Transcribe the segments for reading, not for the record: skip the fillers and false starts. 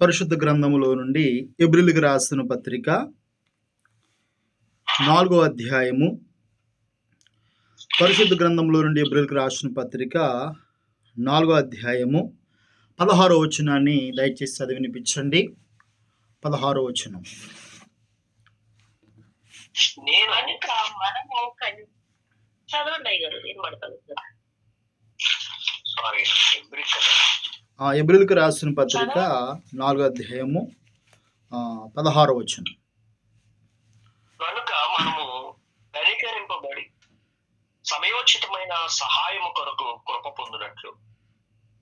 పరిశుద్ధ గ్రంథములో నుండి ఎబ్రిల్కి రాసిన పత్రిక 4వ అధ్యాయము. పరిశుద్ధ గ్రంథంలో నుండి ఎబ్రిల్కి రాసిన పత్రిక 4వ అధ్యాయము 16వ వచనాన్ని దయచేసి చదివి వినిపించండి. 16వ వచనం. ఎబ్రిల్కి రాసిన పత్రిక 4వ అధ్యాయము 16వ వచనం. కనుక మనము ధైర్యపడి సమయోచితమైన సహాయము కొరకు కృప పొందినట్లు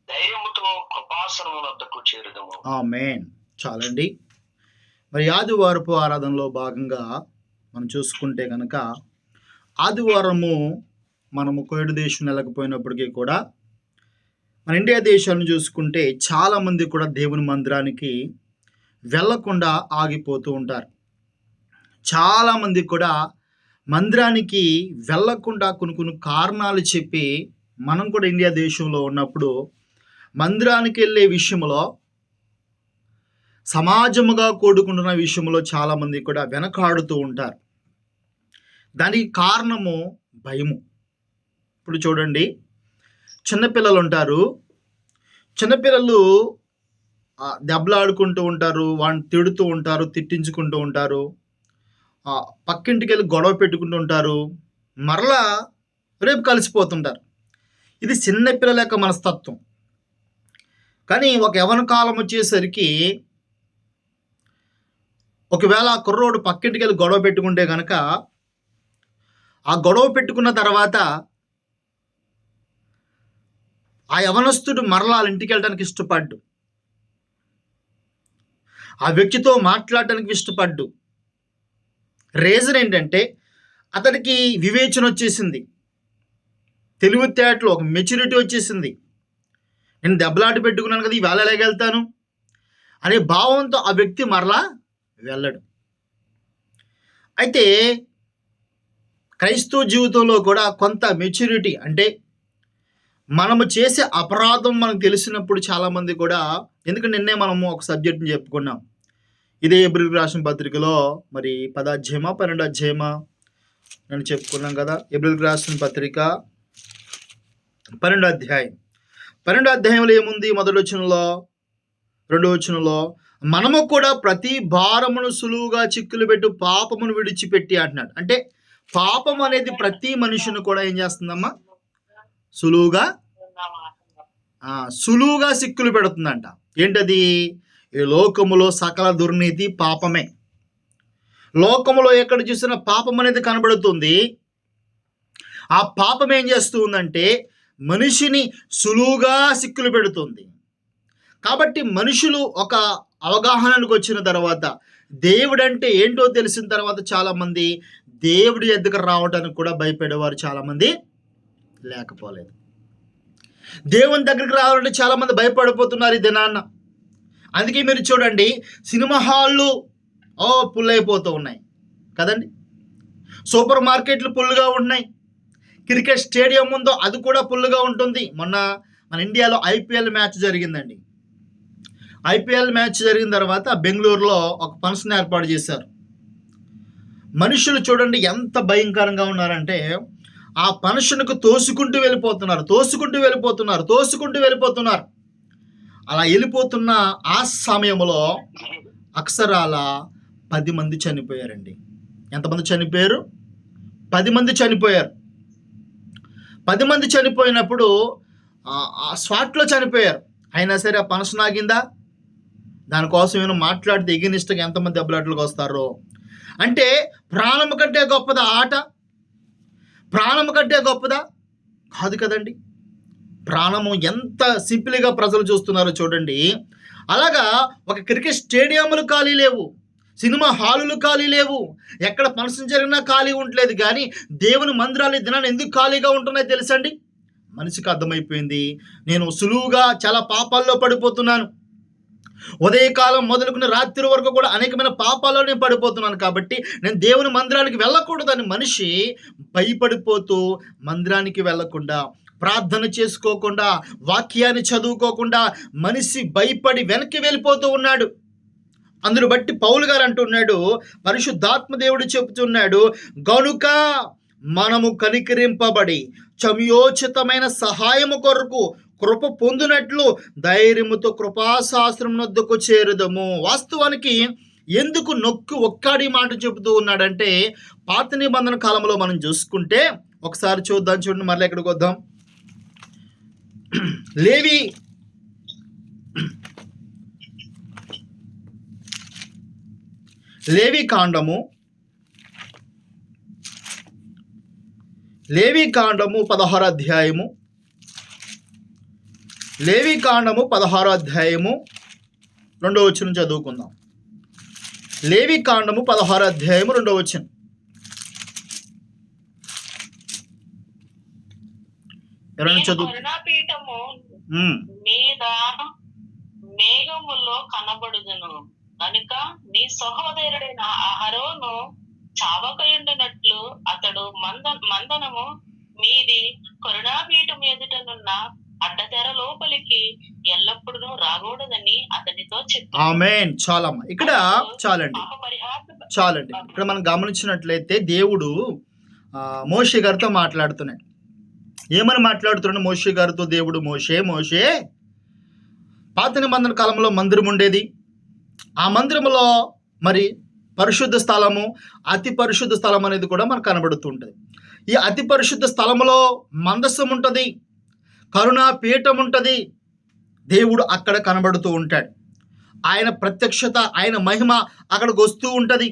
ధైర్యముతో కృపాసనము వద్దకు చేరుదము. ఆమేన్. చాలండి. మరి ఆదివారపు ఆరాధనలో భాగంగా మనం చూసుకుంటే కనుక ఆదివారము మనము కోవిడ్ దేశం వెళ్ళకపోయినప్పటికీ కూడా మన ఇండియా దేశాలను చూసుకుంటే చాలామంది కూడా దేవుని మందిరానికి వెళ్ళకుండా ఆగిపోతూ ఉంటారు. చాలామంది కూడా మందిరానికి వెళ్ళకుండా కొన్ని కారణాలు చెప్పి మనం కూడా ఇండియా దేశంలో ఉన్నప్పుడు మందిరానికి వెళ్ళే విషయంలో సమాజముగా కూడుకుంటున్న విషయంలో చాలామంది కూడా వెనకాడుతూ ఉంటారు. దానికి కారణము భయము. ఇప్పుడు చూడండి, చిన్నపిల్లలు ఉంటారు. చిన్నపిల్లలు దెబ్బలాడుకుంటూ ఉంటారు, వాడిని తిడుతూ ఉంటారు, తిట్టించుకుంటూ ఉంటారు, పక్కింటికి వెళ్ళి గొడవ పెట్టుకుంటూ ఉంటారు, మరలా రేపు కలిసిపోతుంటారు. ఇది చిన్నపిల్లల యొక్క మనస్తత్వం. కానీ ఒక యవ్వన కాలం వచ్చేసరికి ఒకవేళ ఆ కుర్రోడు పక్కింటికి వెళ్ళి గొడవ పెట్టుకుంటే కనుక ఆ గొడవ పెట్టుకున్న తర్వాత ఆ యవనస్తుడు మరలా వాళ్ళ ఇంటికి వెళ్ళడానికి ఇష్టపడ్డు, ఆ వ్యక్తితో మాట్లాడటానికి ఇష్టపడ్డు. రీజన్ ఏంటంటే అతనికి వివేచన వచ్చేసింది, తెలివితేటలు, ఒక మెచ్యూరిటీ వచ్చేసింది. నేను దెబ్బలాట పెట్టుకున్నాను కదా, ఈవేళ ఎలాగెళ్తాను అనే భావంతో ఆ వ్యక్తి మరలా వెళ్ళడు. అయితే క్రైస్తవ జీవితంలో కూడా కొంత మెచ్యూరిటీ, అంటే మనము చేసే అపరాధం మనకు తెలిసినప్పుడు చాలామంది కూడా, ఎందుకంటే నిన్నే మనము ఒక సబ్జెక్ట్ని చెప్పుకున్నాం, ఇదే ఎబ్రిల్కి రాసిన పత్రికలో మరి 10వ అధ్యాయమా 12వ అధ్యాయమా నేను చెప్పుకున్నాం కదా. ఎబ్రిల్కి రాసిన పత్రిక 12వ అధ్యాయం. 12వ అధ్యాయంలో ఏముంది? మొదటి వచనంలో, 2వ వచనంలో, మనము కూడా ప్రతి భారమును సులువుగా చిక్కులు పెట్టు పాపమును విడిచిపెట్టి అంటున్నాడు. అంటే పాపం అనేది ప్రతి మనుషుని కూడా ఏం చేస్తుందమ్మా? సులువుగా సిక్కులు పెడుతుందంట. ఏంటది? ఈ లోకములో సకల దుర్నీతి పాపమే. లోకములో ఎక్కడ చూసినా పాపం అనేది కనబడుతుంది. ఆ పాపం ఏం చేస్తూ ఉందంటే మనిషిని సులువుగా సిక్కులు పెడుతుంది. కాబట్టి మనుషులు ఒక అవగాహనకు వచ్చిన తర్వాత, దేవుడంటే ఏంటో తెలిసిన తర్వాత చాలామంది దేవుడి ఎద్దుకు రావడానికి కూడా భయపడేవారు చాలామంది లేకపోలేదు. దేవుని దగ్గరికి రావాలంటే చాలామంది భయపడిపోతున్నారు ఈ దినాన్న. అందుకే మీరు చూడండి, సినిమా హాళ్ళు ఫుల్ అయిపోతూ ఉన్నాయి కదండి, సూపర్ మార్కెట్లు ఫుల్గా ఉన్నాయి, క్రికెట్ స్టేడియం ఉందో అది కూడా ఫుల్గా ఉంటుంది. మొన్న మన ఇండియాలో ఐపీఎల్ మ్యాచ్ జరిగిందండి. ఐపీఎల్ మ్యాచ్ జరిగిన తర్వాత బెంగళూరులో ఒక ఫంక్షన్ ఏర్పాటు చేశారు. మనుషులు చూడండి ఎంత భయంకరంగా ఉన్నారంటే ఆ ఫంక్షన్కు తోసుకుంటూ వెళ్ళిపోతున్నారు. అలా వెళ్ళిపోతున్న ఆ సమయంలో అక్షరాల 10 మంది చనిపోయారండి. ఎంతమంది చనిపోయారు? 10 మంది చనిపోయారు. 10 మంది చనిపోయినప్పుడు ఆ స్పాట్లో చనిపోయారు. అయినా సరే ఆ ఫంక్షన్ ఆగిందా? దానికోసం ఏమైనా మాట్లాడితే ఎగినిష్టంగా ఎంతమంది దెబ్బలాటలకు వస్తారో. అంటే ప్రాణము కంటే గొప్పదా ఆట? ప్రాణము కంటే గొప్పదా? కాదు కదండి. ప్రాణము ఎంత సింపుల్గా ప్రజలు చూస్తున్నారో చూడండి. అలాగా ఒక క్రికెట్ స్టేడియంలు ఖాళీ లేవు, సినిమా హాలులు ఖాళీ లేవు, ఎక్కడ ఫంక్షన్ జరిగినా ఖాళీ ఉండలేదు. కానీ దేవుని మందిరాలు ఈ దినాన్ని ఎందుకు ఖాళీగా ఉంటున్నాయో తెలుసండి? మనిషికి అర్థమైపోయింది, నేను సులువుగా చాలా పాపాల్లో పడిపోతున్నాను, ఉదయకాలం మొదలుకున్న రాత్రి వరకు కూడా అనేకమైన పాపాల్లో నేను పడిపోతున్నాను, కాబట్టి నేను దేవుని మందిరానికి వెళ్ళకూడదని మనిషి భయపడిపోతూ మందిరానికి వెళ్ళకుండా ప్రార్థన చేసుకోకుండా, వాక్యాన్ని చదువుకోకుండా మనిషి భయపడి వెనక్కి వెళ్ళిపోతూ ఉన్నాడు. అందును బట్టి పౌలు గారు అంటున్నాడు, పరిశుద్ధాత్మ దేవుడు చెబుతున్నాడు, గనుక మనము కనికరింపబడి సమయోచితమైన సహాయము కొరకు కృప పొందినట్లు ధైర్యముతో కృపాశాస్త్రం వద్దకు చేరుదము. వాస్తవానికి ఎందుకు ఒక్కడి మాట చెబుతూ ఉన్నాడంటే, పాత నిబంధన కాలంలో మనం చూసుకుంటే ఒకసారి చూద్దాం, చూడండి, మరలా ఎక్కడికి వద్దాం. లేవి కాండము 16 అధ్యాయము, లేవి కాండము 16 అధ్యాయము 2వ వచనం చదువుకుందాం. లేవి కాండము 16 అధ్యాయము 2వ వచనం. ఎవరైనా చదువు. కరుణాపీఠము మీద మేఘములో కనబడుదును కనుక నీ సహోదరుడైన అహరోను చావకయుండినట్లు అతడు మందనము మీది కరుణాపీఠం ఎదుటనున్న అడ్డతెర లోపలికి ఎల్లప్పుడూ రాకూడదని అతనితో చెప్పాడు. ఆమేన్. చాలమ్మా, ఇక్కడ చాలండి. ఇక్కడ మనం గమనించినట్లయితే దేవుడు మోషే గారితో మాట్లాడుతున్నాడు. ఏమని మాట్లాడుతున్నాడు మోషే గారితో దేవుడు? మోషే పాత నిబంధన కాలంలో మందిరం ఉండేది. ఆ మందిరంలో మరి పరిశుద్ధ స్థలము, అతి పరిశుద్ధ స్థలం అనేది కూడా మనకు కనబడుతుంటుంది. ఈ అతి పరిశుద్ధ స్థలములో మందసం ఉంటుంది, కరుణా పీఠం ఉంటుంది. దేవుడు అక్కడ కనబడుతూ ఉంటాడు. ఆయన ప్రత్యక్షత, ఆయన మహిమ అక్కడికి వస్తూ ఉంటుంది.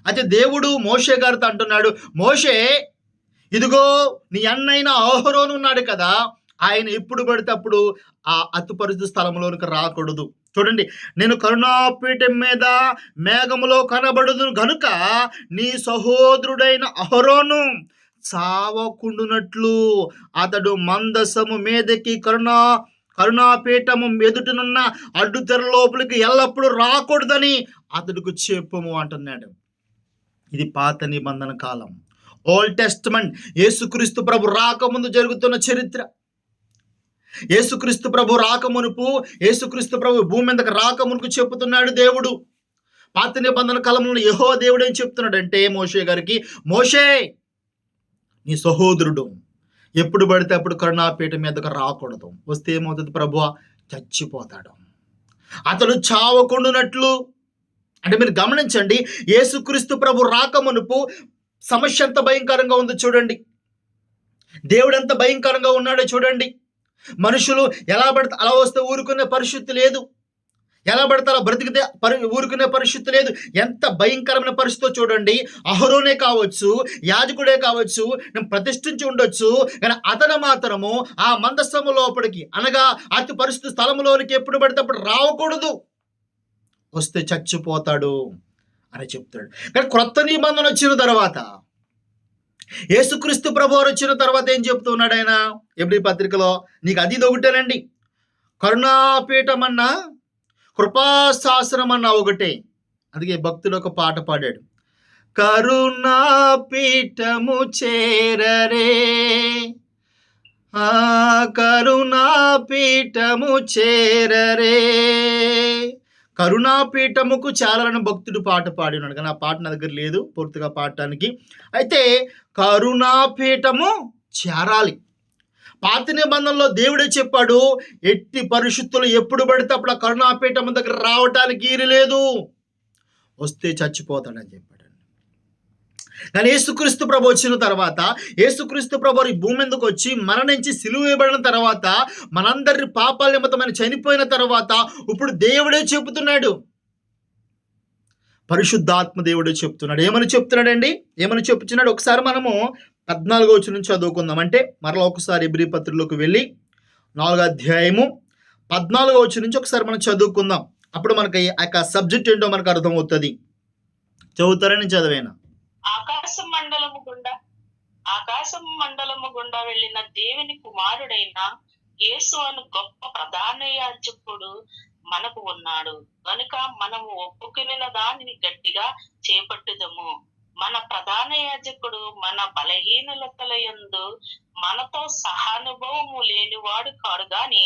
అయితే దేవుడు మోషే గారితో అంటున్నాడు, మోషే, ఇదిగో నీ అన్నైన అహరోను ఉన్నాడు కదా, ఆయన ఎప్పుడు పడితే అప్పుడు ఆ అతి పరిశుద్ధ స్థలంలోనికి రాకూడదు. చూడండి, నేను కరుణాపీఠం మీద మేఘములో కనబడుదును గనుక నీ సహోదరుడైన అహరోను చావకుండునట్లు అతడు మందసము మీదకి కరుణాపీఠము ఎదుటనున్న అడ్డుతెర లోపలికి ఎల్లప్పుడూ రాకూడదని అతడికి చెప్పుము అంటున్నాడు. ఇది పాత నిబంధన కాలం, ఓల్డ్ టెస్టమెంట్. యేసుక్రీస్తు ప్రభు రాకముందు జరుగుతున్న చరిత్ర. యేసుక్రీస్తు ప్రభు రాకమునుపు, యేసుక్రీస్తు ప్రభు భూమి మీదకి రాకమునుపు చెప్పుతున్నాడు దేవుడు. పాత నిబంధన కాలంలో యెహోవా దేవుడు ఏం చెప్తున్నాడంటే మోషే గారికి, మోషే, నీ సహోదరుడు ఎప్పుడు పడితే అప్పుడు కరుణాపీఠం మీదకి రాకూడదు. వస్తే ఏమవుతుంది ప్రభువా? చచ్చిపోతాడు. అతడు చావకుండునట్లు. అంటే మీరు గమనించండి, యేసుక్రీస్తు ప్రభు రాకమునుపు సమస్య ఎంత భయంకరంగా ఉందో చూడండి. దేవుడు ఎంత భయంకరంగా ఉన్నాడో చూడండి. మనుషులు ఎలా పడితే అలా వస్తే ఊరుకునే పరిస్థితి లేదు, ఎలా పడితే అలా బ్రతికితే ఊరుకునే పరిస్థితి లేదు. ఎంత భయంకరమైన పరిస్థితితో చూడండి. అహరోనే కావచ్చు, యాజకుడే కావచ్చు, నేను ప్రతిష్ఠించి ఉండొచ్చు, కానీ అతను మాత్రము ఆ మందస్థము లోపలికి, అనగా అతి పరిస్థితి స్థలంలోనికి ఎప్పుడు పడితే అప్పుడు రావకూడదు, వస్తే చచ్చిపోతాడు అని చెప్తాడు. కానీ క్రొత్త నిబంధన వచ్చిన తర్వాత, యేసుక్రీస్తు ప్రభువారు వచ్చిన తర్వాత ఏం చెప్తున్నాడు ఆయన? ఎబ్రీ పత్రికలో నీకు అది ఒకటేనండి, కరుణాపీఠం అన్నా కృపాశాసనం అన్నా ఒకటే. అందుకే భక్తుడు ఒక పాట పాడాడు, కరుణాపీఠము చేరరే, కరుణాపీఠము చేరరే, కరుణాపీఠముకు చేరాలని భక్తుడు పాట పాడినాడు. కానీ ఆ పాట నా దగ్గర లేదు పూర్తిగా పాడటానికి. అయితే కరుణాపీఠము చేరాలి. పాత నిబంధనలో దేవుడే చెప్పాడు, ఎట్టి పరిస్థితులు ఎప్పుడు పడితే అప్పుడు ఆ కరుణాపీఠం దగ్గర రావటానికి ఈరు లేదు, వస్తే చచ్చిపోతాడని చెప్పాడు. కానీ యేసుక్రీస్తు ప్రభు వచ్చిన తర్వాత, యేసుక్రీస్తు ప్రభు ఈ భూమి మీదకి వచ్చి మరణించి సిలువ వేయబడిన తర్వాత, మనందరి పాపాల నిమిత్తమైన చనిపోయిన తర్వాత, ఇప్పుడు దేవుడే చెబుతున్నాడు, పరిశుద్ధాత్మ దేవుడే చెప్తున్నాడు. ఏమని చెప్తున్నాడండి? ఏమని చెప్తున్నాడు? ఒకసారి మనము 14వ వచనం నుంచి చదువుకుందాం. అంటే మరలా ఒకసారి ఎబ్రీ పత్రికలోకి వెళ్ళి 4వ అధ్యాయము 14వ వచనం నుంచి ఒకసారి మనం చదువుకుందాం. అప్పుడు మనకి ఆ సబ్జెక్ట్ ఏంటో మనకు అర్థమవుతుంది. చదువుతారని చదివేనా? ఆకాశం మండలము గుండా వెళ్ళిన దేవుని కుమారుడైన యేసు అను గొప్ప ప్రధాన యాజకుడు మనకు ఉన్నాడు కనుక మనము ఒప్పుకున్న దానిని గట్టిగా చేపట్టుదము. మన ప్రధాన యాజకుడు మన బలహీనతల యందు మనతో సహానుభవము లేనివాడు కాడు గాని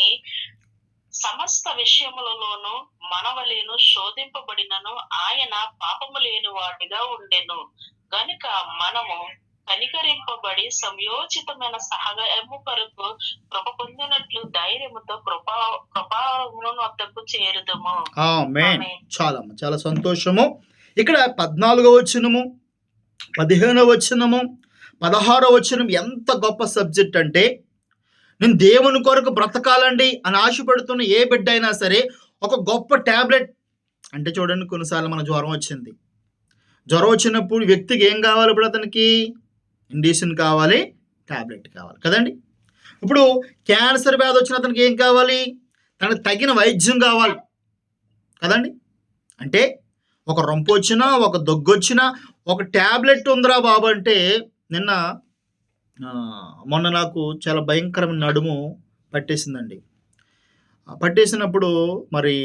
సమస్త విషయములలోనూ మనవలేను శోధింపబడినను ఆయన పాపము లేని వాడిగా ఉండెను గనుక మనము కనికరింపబడి సంయోచితమైన సహాయము కొరకు కృప పొందినట్లు ధైర్యముతో కృపాను వద్దకు చేరుదము. ఆమేన్. ఆమేన్. చాలా సంతోషము. ఇక్కడ 14వ వచనము, 15వ వచనము, 16వ వచనం ఎంత గొప్ప సబ్జెక్ట్ అంటే, నేను దేవుని కొరకు బ్రతకాలండి అని ఆశపడుతున్న ఏ బిడ్డ అయినా సరే ఒక గొప్ప ట్యాబ్లెట్ అంటే చూడండి, కొన్నిసార్లు మన జ్వరం వచ్చింది. జ్వరం వచ్చినప్పుడు వ్యక్తికి ఏం కావాలి? ఇప్పుడు అతనికి ఇండిషన్ కావాలి, ట్యాబ్లెట్ కావాలి కదండి. ఇప్పుడు క్యాన్సర్ వ్యాధి వచ్చిన అతనికి ఏం కావాలి? తనకు తగిన వైద్యం కావాలి కదండి. అంటే ఒక రొంపు వచ్చినా, ఒక దగ్గు వచ్చినా ఒక ట్యాబ్లెట్ ఉందిరా బాబు అంటే, మొన్న నాకు చాలా భయంకరమైన నడుము పట్టేసిందండి. పట్టేసినప్పుడు మరి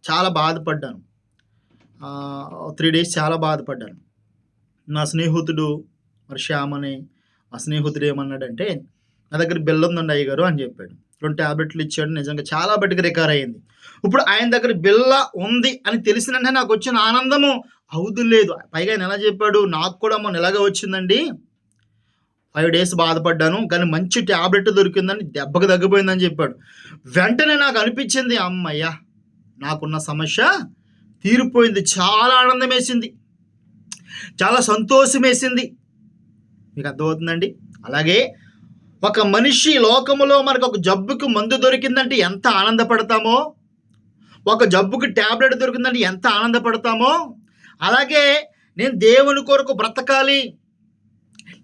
చాలా బాధపడ్డాను. 3 days చాలా బాధపడ్డాను. నా స్నేహితుడు మరి శ్యామ్ అని ఆ స్నేహితుడు ఏమన్నాడంటే, నా దగ్గర బిల్ల ఉందండి అయ్యగారు అని చెప్పాడు. 2 ట్యాబ్లెట్లు ఇచ్చాడు. నిజంగా చాలా బట్టికి రికవర్ అయ్యింది. ఇప్పుడు ఆయన దగ్గర బిల్ల ఉంది అని తెలిసినంటే నాకు వచ్చిన ఆనందము అవధులు లేదు. పైగా ఆయన ఎలా చెప్పాడు, నాకు కూడా మొన్న ఇలాగే వచ్చిందండి, 5 days బాధపడ్డాను కానీ మంచి ట్యాబ్లెట్ దొరికిందని దెబ్బకు తగ్గిపోయిందని చెప్పాడు. వెంటనే నాకు అనిపించింది, అమ్మయ్యా నాకున్న సమస్య తీరిపోయింది. చాలా ఆనందం వేసింది, చాలా సంతోషం వేసింది. మీకు అర్థమవుతుందండి. అలాగే ఒక మనిషి లోకములో మనకు ఒక జబ్బుకు మందు దొరికిందంటే ఎంత ఆనందపడతామో, ఒక జబ్బుకి ట్యాబ్లెట్ దొరికిందంటే ఎంత ఆనందపడతామో, అలాగే నేను దేవుని కొరకు బ్రతకాలి,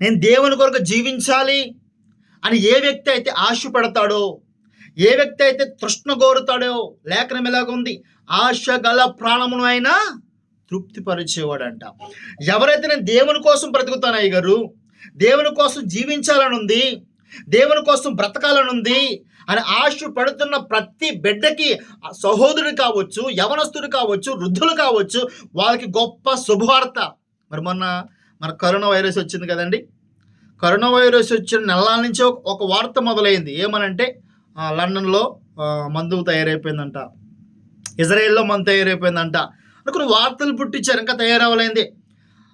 నేను దేవుని కొరకు జీవించాలి అని ఏ వ్యక్తి అయితే ఆశపడతాడో, ఏ వ్యక్తి అయితే తృష్ణ కోరుతాడో, లేఖనం ఎలాగుంది, ఆశ గల ప్రాణమును అయినా తృప్తిపరిచేవాడంట. ఎవరైతే నేను దేవుని కోసం బ్రతుకుతాను అయ్యగారు, దేవుని కోసం జీవించాలని ఉంది, దేవుని కోసం బ్రతకాలని ఉంది అని ఆశపడుతున్న ప్రతి బిడ్డకి, సహోదరుడు కావచ్చు, యవనస్తుడు కావచ్చు, వృద్ధులు కావచ్చు, వాళ్ళకి గొప్ప శుభవార్త. మరి మన కరోనా వైరస్ వచ్చింది కదండి. కరోనా వైరస్ వచ్చిన నెలల నుంచి ఒక వార్త మొదలైంది. ఏమనంటే లండన్లో మందు తయారైపోయిందంట, ఇజ్రాయెల్లో మందు తయారైపోయిందంట కొన్ని వార్తలు పుట్టించారు. ఇంకా తయారవ్వలేంది,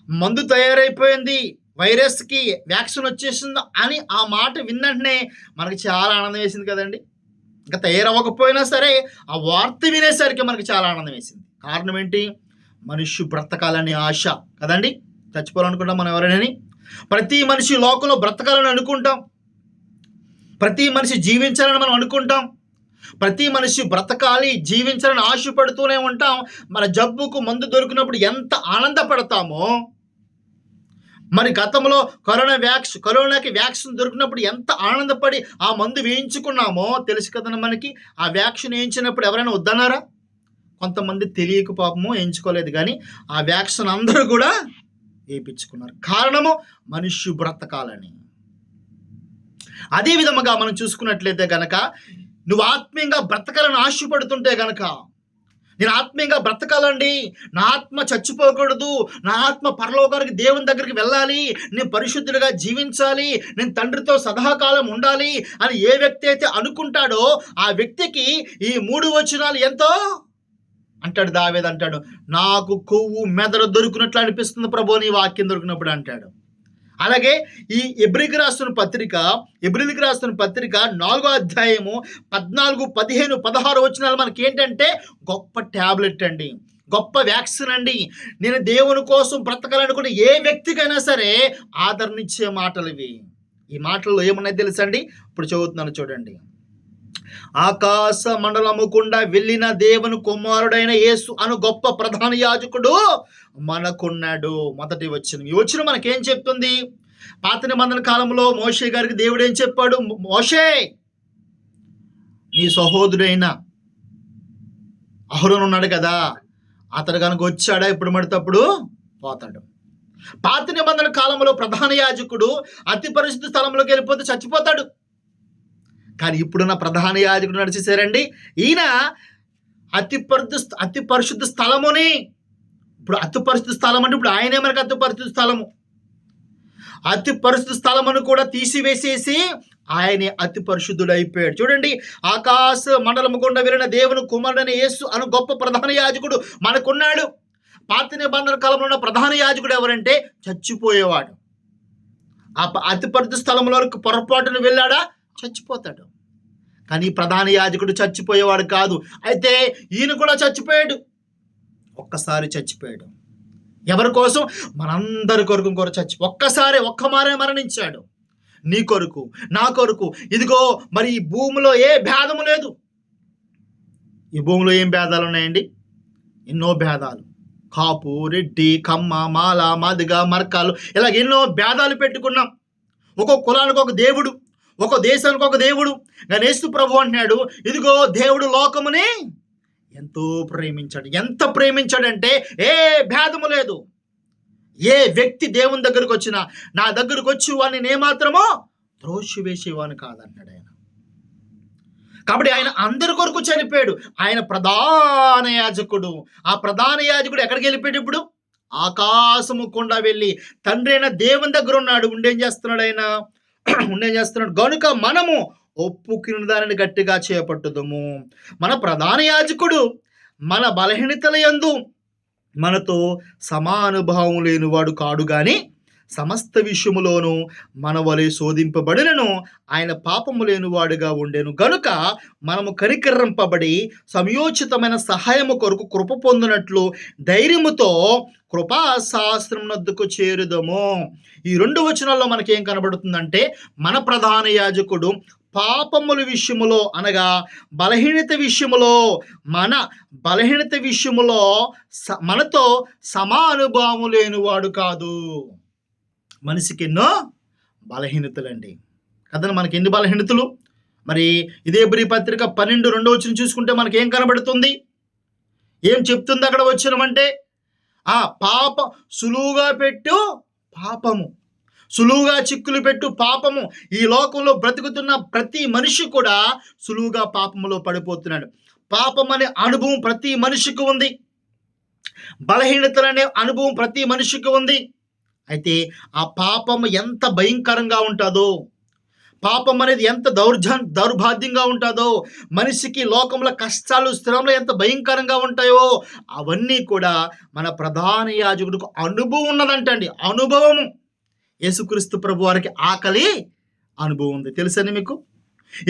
మందు తయారైపోయింది, వైరస్కి వ్యాక్సిన్ వచ్చేసింది అని ఆ మాట విన్నంటనే మనకి చాలా ఆనందం వేసింది కదండి. ఇంకా తయారవ్వకపోయినా సరే ఆ వార్త వినేసరికి మనకి చాలా ఆనందం వేసింది. కారణం ఏంటి? మనిషి బ్రతకాలని ఆశ కదండి. చచ్చిపోవాలనుకుంటాం మనం ఎవరైనా. ప్రతి మనిషి లోకంలో బ్రతకాలని అనుకుంటాం, ప్రతి మనిషి జీవించాలని మనం అనుకుంటాం, ప్రతి మనిషి బ్రతకాలి జీవించాలని ఆశపడుతూనే ఉంటాం. మన జబ్బుకు మందు దొరికినప్పుడు ఎంత ఆనందపడతామో, మరి గతంలో కరోనాకి వ్యాక్సిన్ దొరికినప్పుడు ఎంత ఆనందపడి ఆ మందు వేయించుకున్నామో తెలుసు కదండి మనకి. ఆ వ్యాక్సిన్ వేయించినప్పుడు ఎవరైనా వద్దన్నారా? కొంతమంది తెలియక పాపము వేయించుకోలేదు, కానీ ఆ వ్యాక్సిన్ అందరూ కూడా వేయించుకున్నారు. కారణము మనిషి బ్రతకాలని. అదే విధముగా మనం చూసుకున్నట్లయితే గనక, నువ్వు ఆత్మీయంగా బ్రతకాలని ఆశపడుతుంటే గనక, నేను ఆత్మీయంగా బ్రతకాలండి, నా ఆత్మ చచ్చిపోకూడదు, నా ఆత్మ పరలోకానికి దేవుని దగ్గరికి వెళ్ళాలి, నేను పరిశుద్ధుడిగా జీవించాలి, నేను తండ్రితో సదాకాలం ఉండాలి అని ఏ వ్యక్తి అయితే అనుకుంటాడో ఆ వ్యక్తికి ఈ 3 వచనాలు ఎంతో అంటాడు. దావీదు అంటాడు, నాకు కొవ్వు మెదడు దొరికినట్లు అనిపిస్తుంది ప్రభు నీ వాక్యం దొరికినప్పుడు అంటాడు. అలాగే ఈ ఎబ్రిలికి రాస్తున్న పత్రిక 4వ అధ్యాయము 14, 15, 16 వచనాలు మనకి ఏంటంటే గొప్ప ట్యాబ్లెట్ అండి, గొప్ప వ్యాక్సిన్ అండి. నేను దేవుని కోసం బ్రతకాలనుకున్న ఏ వ్యక్తికైనా సరే ఆదరణిచ్చే మాటలు ఇవి. ఈ మాటల్లో ఏమున్నాయి తెలుసండి? ఇప్పుడు చదువుతున్నాను చూడండి. ఆకాశ మండలము గుండా వెళ్ళిన దేవుని కుమారుడైన యేసు అను గొప్ప ప్రధాన యాజకుడు మనకున్నాడు. మొదటి వచనం. ఈ వచనం మనకేం చెప్తుంది? పాత నిబంధన కాలంలో మోషే గారికి దేవుడు ఏం చెప్పాడు? మోషే, నీ సహోదరుడైన అహరోను ఉన్నాడు కదా, అతడు కనుక వచ్చాడా ఇప్పుడు మడితప్పుడు పోతాడు. పాత నిబంధన కాలంలో ప్రధాన యాజకుడు అతి పరిశుద్ధ స్థలంలోకి వెళ్ళిపోతే చచ్చిపోతాడు. కానీ ఇప్పుడున్న ప్రధాన యాజకుడు నడిచేసారండి, ఈయన అతి పరిశుద్ధ స్థలముని ఇప్పుడు అతి పరిశుద్ధ స్థలం అంటే ఇప్పుడు ఆయనే మనకు అతి పరిశుద్ధ స్థలము. అతి పరిశుద్ధ స్థలమును కూడా తీసివేసేసి ఆయనే అతి పరిశుద్ధుడు అయిపోయాడు. చూడండి, ఆకాశ మండలము గుండా వెళ్ళిన దేవుని కుమారుడైన యేసు అను గొప్ప ప్రధాన యాజకుడు మనకున్నాడు. పాత నిబంధన కాలంలో ఉన్న ప్రధాన యాజకుడు ఎవరంటే చచ్చిపోయేవాడు. ఆ అతి పరిశుద్ధ స్థలంలోకి పొరపాటును వెళ్ళాడా చచ్చిపోతాడు. కానీ ప్రధాన యాజకుడు చచ్చిపోయేవాడు కాదు. అయితే ఈయన కూడా చచ్చిపోయాడు, ఒక్కసారి చచ్చిపోయాడు. ఎవరి కోసం? మనందరి కొరకు ఒక్కసారి ఒక్కమారే మరణించాడు. నీ కొరకు, నా కొరకు. ఇదిగో మరి ఈ భూమిలో ఏ భేదము లేదు. ఈ భూమిలో ఏం భేదాలు ఉన్నాయండి? ఎన్నో భేదాలు. కాపు, రెడ్డి, కమ్మ, మాల, మాదిగ, మర్కాలు, ఇలాగ ఎన్నో భేదాలు పెట్టుకున్నాం. ఒక్కొక్క కులానికి ఒక దేవుడు, ఒక దేశానికి ఒక దేవుడు. కానీ యేసు ప్రభు అంటున్నాడు, ఇదిగో దేవుడు లోకముని ఎంతో ప్రేమించాడు. ఎంత ప్రేమించాడంటే ఏ భేదము లేదు. ఏ వ్యక్తి దేవుని దగ్గరకు వచ్చినా, నా దగ్గరకు వచ్చి వాడిని ఏమాత్రమో త్రోసివేసేవాని కాదన్నాడు ఆయన. కాబట్టి ఆయన అందరి కొరకు చనిపోయాడు. ఆయన ప్రధాన యాజకుడు. ఆ ప్రధాన యాజకుడు ఎక్కడికి వెళ్ళిపోయాడు? ఇప్పుడు ఆకాశము కొండ వెళ్ళి తండ్రి అయిన దేవుని దగ్గర ఉన్నాడు. ఉండేం చేస్తున్నాడు గనుక మనము ఒప్పుకున్న దానిని గట్టిగా చేపట్టుదము. మన ప్రధాన యాజకుడు మన బలహీనతల యందు మనతో సమానుభావం లేనివాడు కాడు, గాని సమస్త విషయములోనూ మన వలె శోధింపబడినను ఆయన పాపము లేనివాడుగా ఉండెను. గనుక మనము కనికరింపబడి సమయోచితమైన సహాయము కొరకు కృప పొందినట్లు ధైర్యముతో కృపాశాస్త్రం నద్దుకు చేరుదము. ఈ 2 వచనాల్లో మనకేం కనబడుతుందంటే, మన ప్రధాన యాజకుడు పాపముల విషయములో అనగా బలహీనత విషయములో, మన బలహీనత విషయములో మనతో సమానుభావం లేనివాడు కాదు. మనిషికి ఎన్నో బలహీనతలండి కదా. మనకి ఎన్ని బలహీనతలు? మరి ఇదే హెబ్రీ పత్రిక 12:2 చూసుకుంటే మనకి ఏం కనబడుతుంది? ఏం చెప్తుంది అక్కడ వచ్చినమంటే, పాప సులువుగా పెట్టు పాపము, సులువుగా చిక్కులు పెట్టు పాపము. ఈ లోకంలో బ్రతుకుతున్న ప్రతి మనిషి కూడా సులువుగా పాపములో పడిపోతున్నాడు. పాపం అనే అనుభవం ప్రతి మనిషికి ఉంది. బలహీనతలనే అనుభవం ప్రతి మనిషికి ఉంది. అయితే ఆ పాపం ఎంత భయంకరంగా ఉంటుందో, పాపం అనేది ఎంత దౌర్భాగ్యంగా ఉంటుందో, మనిషికి లోకంలో కష్టాలు శ్రమలు ఎంత భయంకరంగా ఉంటాయో అవన్నీ కూడా మన ప్రధాన యాజకుడికి అనుభవం ఉన్నదంటండి. అనుభవము. యేసుక్రీస్తు ప్రభు వారికి ఆకలి అనుభవం ఉంది. తెలుసని మీకు?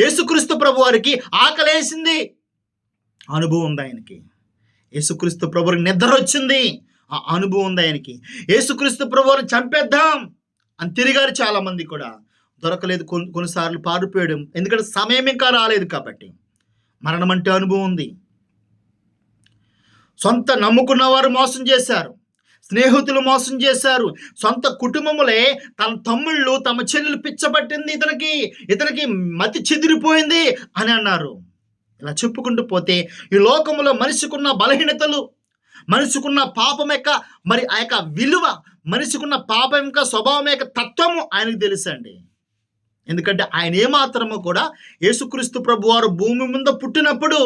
యేసుక్రీస్తు ప్రభు వారికి ఆకలేసింది, అనుభవం ఉంది ఆయనకి. యేసుక్రీస్తు ప్రభు వారికి నిద్ర వచ్చింది, ఆ అనుభవం ఉంది ఆయనకి. యేసుక్రీస్తు ప్రభు వారిని చంపేద్దాం అని తిరిగారు చాలామంది, కూడా దొరకలేదు. కొన్నిసార్లు పారిపోయాడు, ఎందుకంటే సమయం ఇంకా రాలేదు కాబట్టి. మరణం అంటే అనుభవం ఉంది. సొంత నమ్ముకున్న వారు మోసం చేశారు, స్నేహితులు మోసం చేశారు, సొంత కుటుంబములే తన తమ్ముళ్ళు తమ చెల్లెలు పిచ్చబట్టింది, ఇతనికి మతి చెదిరిపోయింది అని అన్నారు. ఇలా చెప్పుకుంటూ పోతే ఈ లోకంలో మనిషికున్న బలహీనతలు, మనిషికున్న పాపం యొక్క మరి ఆ యొక్క విలువ, మనిషికున్న పాపం యొక్క స్వభావం యొక్క తత్వము ఆయనకు తెలుసండి. ఎందుకంటే ఆయన ఏమాత్రము కూడా యేసుక్రీస్తు ప్రభు వారు భూమి మీద పుట్టినప్పుడు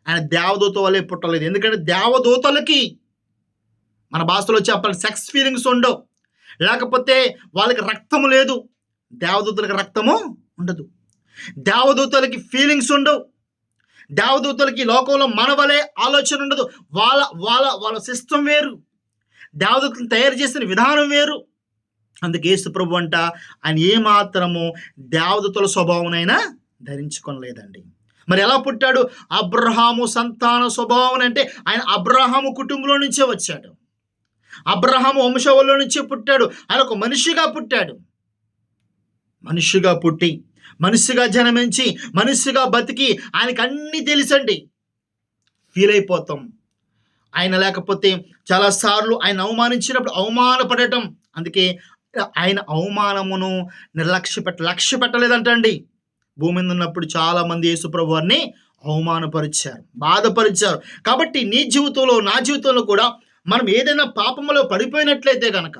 ఆయన దేవదూత వలె పుట్టలేదు. ఎందుకంటే దేవదూతలకి మన భాషలో చెప్పాలి సెక్స్ ఫీలింగ్స్ ఉండవు, లేకపోతే వాళ్ళకి రక్తము లేదు. దేవదూతలకి రక్తము ఉండదు, దేవదూతలకి ఫీలింగ్స్ ఉండవు, దేవదూతలకి లోకంలో మన వలె ఆలోచన ఉండదు. వాళ్ళ సిస్టమ్ వేరు, దేవదూతలను తయారు చేసిన విధానం వేరు. అందుకే యేసు ప్రభు అంట ఆయన ఏమాత్రము దేవదూతల స్వభావనైనా ధరించుకొనలేదండి. మరి ఎలా పుట్టాడు? అబ్రహాము సంతాన స్వభావం అంటే ఆయన అబ్రహాము కుటుంబంలో నుంచే వచ్చాడు, అబ్రహాము వంశంలో నుంచే పుట్టాడు. ఆయన ఒక మనిషిగా పుట్టాడు. మనిషిగా పుట్టి, మనిషిగా జన్మించి, మనిషిగా బతికి ఆయనకు అన్నీ తెలుసండి. ఫీల్ అయిపోతాం. ఆయన లేకపోతే చాలాసార్లు ఆయన అవమానించినప్పుడు అవమానపడటం. అందుకే ఆయన అవమానమును లక్ష్య పెట్టలేదంటండి. భూమి మీద ఉన్నప్పుడు చాలామంది యేసుప్రభు వారిని అవమానపరిచారు, బాధపరిచారు. కాబట్టి నీ జీవితంలో, నా జీవితంలో కూడా మనం ఏదైనా పాపంలో పడిపోయినట్లయితే గనక,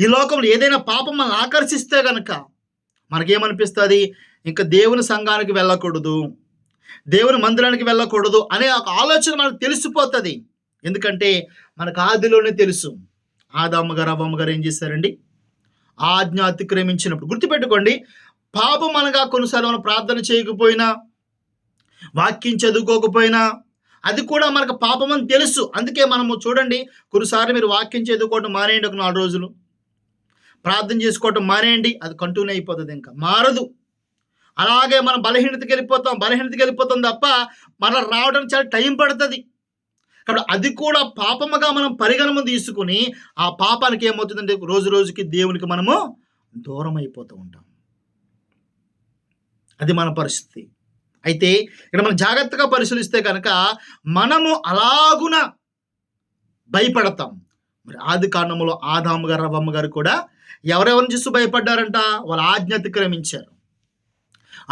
ఈ లోకంలో ఏదైనా పాపం మనల్ని ఆకర్షిస్తే గనక మనకేమనిపిస్తుంది? ఇంకా దేవుని సంఘానికి వెళ్ళకూడదు, దేవుని మందిరానికి వెళ్ళకూడదు అనే ఒక ఆలోచన మనకు తెలిసిపోతుంది. ఎందుకంటే మనకు ఆదిలోనే తెలుసు. ఆదాము గారు అవ్వమ్మ గారు ఏం చేశారండి? ఆజ్ఞ అతిక్రమించినప్పుడు. గుర్తుపెట్టుకోండి, పాపం అనగా కొన్నిసార్లు మనం ప్రార్థన చేయకపోయినా, వాక్యం చదువుకోకపోయినా అది కూడా మనకు పాపం అని తెలుసు. అందుకే మనము చూడండి, కొన్నిసార్లు మీరు వాక్యం చదువుకోవడం మానేయండి, ఒక 4 రోజులు ప్రార్థన చేసుకోవటం మానేయండి, అది కంటిన్యూ అయిపోతుంది, ఇంకా మారదు. అలాగే మనం బలహీనతకి వెళ్ళిపోతాం తప్ప మరలా రావడానికి చాలా టైం పడుతుంది. కాబట్టి అది కూడా పాపముగా మనం పరిగణన తీసుకుని ఆ పాపానికి ఏమవుతుందంటే రోజు రోజుకి దేవునికి మనము దూరం అయిపోతూ ఉంటాం. అది మన పరిస్థితి. అయితే ఇక్కడ మనం జాగ్రత్తగా పరిశీలిస్తే కనుక మనము అలాగున భయపడతాం. మరి ఆది కాండములో ఆదాము గారు అవ్వమ్మ గారు కూడా ఎవరెవరిని చూసి భయపడ్డారంట? వాళ్ళు ఆజ్ఞ అతిక్రమించారు.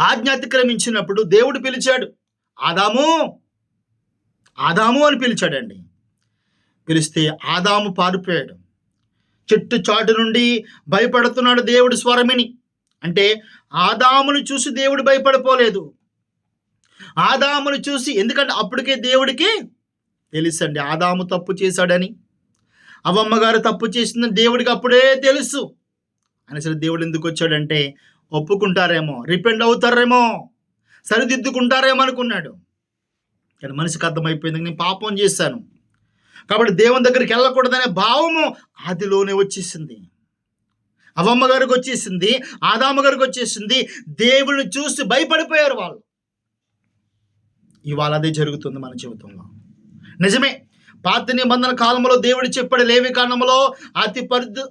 ఆజ్ఞ అతిక్రమించినప్పుడు దేవుడు పిలిచాడు, ఆదాము ఆదాము అని పిలిచాడండి. పిలిస్తే ఆదాము పారిపోయాడు. చెట్టు చాటు నుండి భయపడుతున్నాడు దేవుడు స్వరమిని. అంటే ఆదామును చూసి దేవుడు భయపడిపోలేదు. ఆదామును చూసి, ఎందుకంటే అప్పటికే దేవుడికి తెలుసండి ఆదాము తప్పు చేశాడని, అవ్వమ్మ గారు తప్పు చేసిందని దేవుడికి అప్పుడే తెలుసు. అనేసరి దేవుడు ఎందుకు వచ్చాడంటే ఒప్పుకుంటారేమో, రిపెండ్ అవుతారేమో, సరిదిద్దుకుంటారేమో అనుకున్నాడు. కానీ మనిషికి అర్థమైపోయింది, నేను పాపం చేశాను కాబట్టి దేవుని దగ్గరికి వెళ్ళకూడదనే భావము ఆదిలోనే వచ్చేసింది. అవ్వమ్మ గారికి వచ్చేసింది, ఆదాము గారికి వచ్చేసింది. దేవుడిని చూసి భయపడిపోయారు వాళ్ళు. ఇవాళ అదే జరుగుతుంది మన జీవితంలో. నిజమే, పాత నిబంధన కాలంలో దేవుడు చెప్పాడు, లేవి కాండములో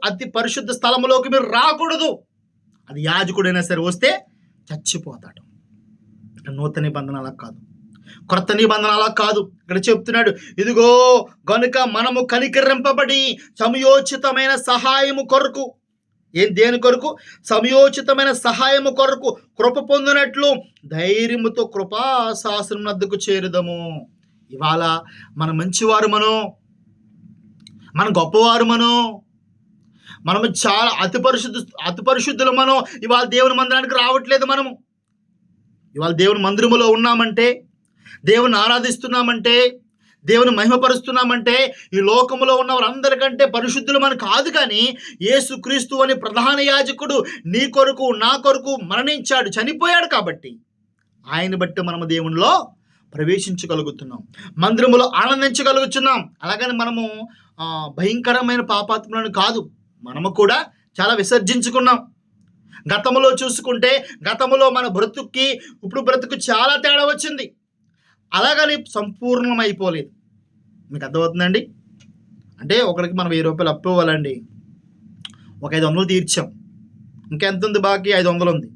అతి పరిశుద్ధ స్థలములోకి మీరు రాకూడదు. అది యాజకుడైనా సరే వస్తే చచ్చిపోతాడు. నూతన నిబంధన అలా కాదు, క్రొత్త నిబంధన అలా కాదు. ఇక్కడ చెప్తున్నాడు, ఇదిగో గనుక మనము కనికరింపబడి సమయోచితమైన సహాయము కొరకు, దేని కొరకు? సమయోచితమైన సహాయము కొరకు కృప పొందినట్లు ధైర్యముతో కృపాశాసనం వద్దకు చేరుదము. ఇవాళ మన మంచివారు, మన గొప్పవారు, మనము చాలా అతి పరిశుద్ధులు. మనం ఇవాళ దేవుని మందిరానికి రావట్లేదు. మనము ఇవాళ దేవుని మందిరములో ఉన్నామంటే, దేవుని ఆరాధిస్తున్నామంటే, దేవుని మహిమపరుస్తున్నామంటే ఈ లోకములో ఉన్న వారందరికంటే పరిశుద్ధులు మనం కాదు. కానీ యేసుక్రీస్తు అని ప్రధాన యాజకుడు నీ కొరకు నా కొరకు మరణించాడు, చనిపోయాడు. కాబట్టి ఆయన బట్టి మనము దేవునిలో ప్రవేశించగలుగుతున్నాం, మందిరములో ఆనందించగలుగుతున్నాం. అలాగని మనము భయంకరమైన పాపాత్ములను కాదు, మనము కూడా చాలా విసర్జించుకున్నాం. గతములో చూసుకుంటే, గతములో మన బ్రతుక్కి ఇప్పుడు బ్రతుకు చాలా తేడా వచ్చింది. అలాగని సంపూర్ణం అయిపోలేదు. మీకు అర్థమవుతుందండి? అంటే ఒకరికి మనం 1000 రూపాయలు అప్పు ఇవ్వాలండి, ఒక 500 తీర్చాం, ఇంకెంత ఉంది బాకీ? 500 ఉంది.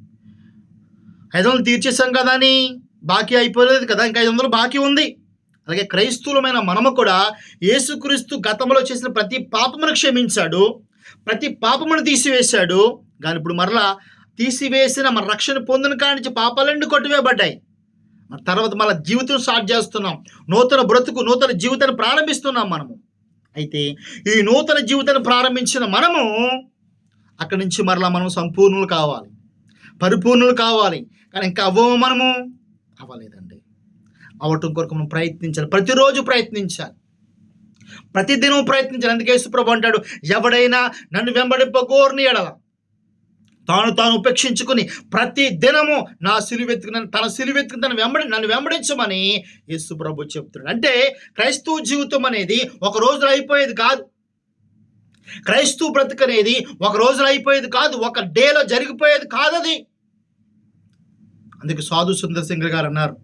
500 తీర్చేసాం కదా అని బాకీ అయిపోలేదు కదా, ఇంకా 500 బాకీ ఉంది. అలాగే క్రైస్తవులమైన మనము కూడా యేసుక్రీస్తు గతంలో చేసిన ప్రతి పాపమును క్షమించాడు, ప్రతి పాపమును తీసివేశాడు. కానీ ఇప్పుడు మరలా తీసివేసిన మన రక్షణ పొందిన కాడి నుంచి పాపాలన్నీ కొట్టివేయబడ్డాయి. మన తర్వాత మళ్ళీ జీవితం స్టార్ట్ చేస్తున్నాం, నూతన బ్రతుకు, నూతన జీవితాన్ని ప్రారంభిస్తున్నాం మనము. అయితే ఈ నూతన జీవితాన్ని ప్రారంభించిన మనము అక్కడి నుంచి మరలా మనం సంపూర్ణులు కావాలి, పరిపూర్ణులు కావాలి. కానీ ఇంకా మనము అవ్వలేదండి. అవటం కొరకు మనం ప్రయత్నించాలి, ప్రతిరోజు ప్రయత్నించాలి, ప్రతిదినం ప్రయత్నించాలి. అందుకే యేసుప్రభువు అంటాడు, ఎవడైనా నన్ను వెంబడింపగోరుని ఎడల తాను ఉపేక్షించుకుని ప్రతి దినము నా సిలువెత్తుకుని నన్ను వెంబడించమని యేసుప్రభువు చెప్తున్నాడు. అంటే క్రైస్తవ జీవితం అనేది ఒక రోజులో అయిపోయేది కాదు. క్రైస్తవ బ్రతుకు అనేది ఒక రోజులో అయిపోయేది కాదు, ఒక డేలో జరిగిపోయేది కాదు అది. అందుకే సాధు సుందర్ సింగ్ గారు అన్నారు,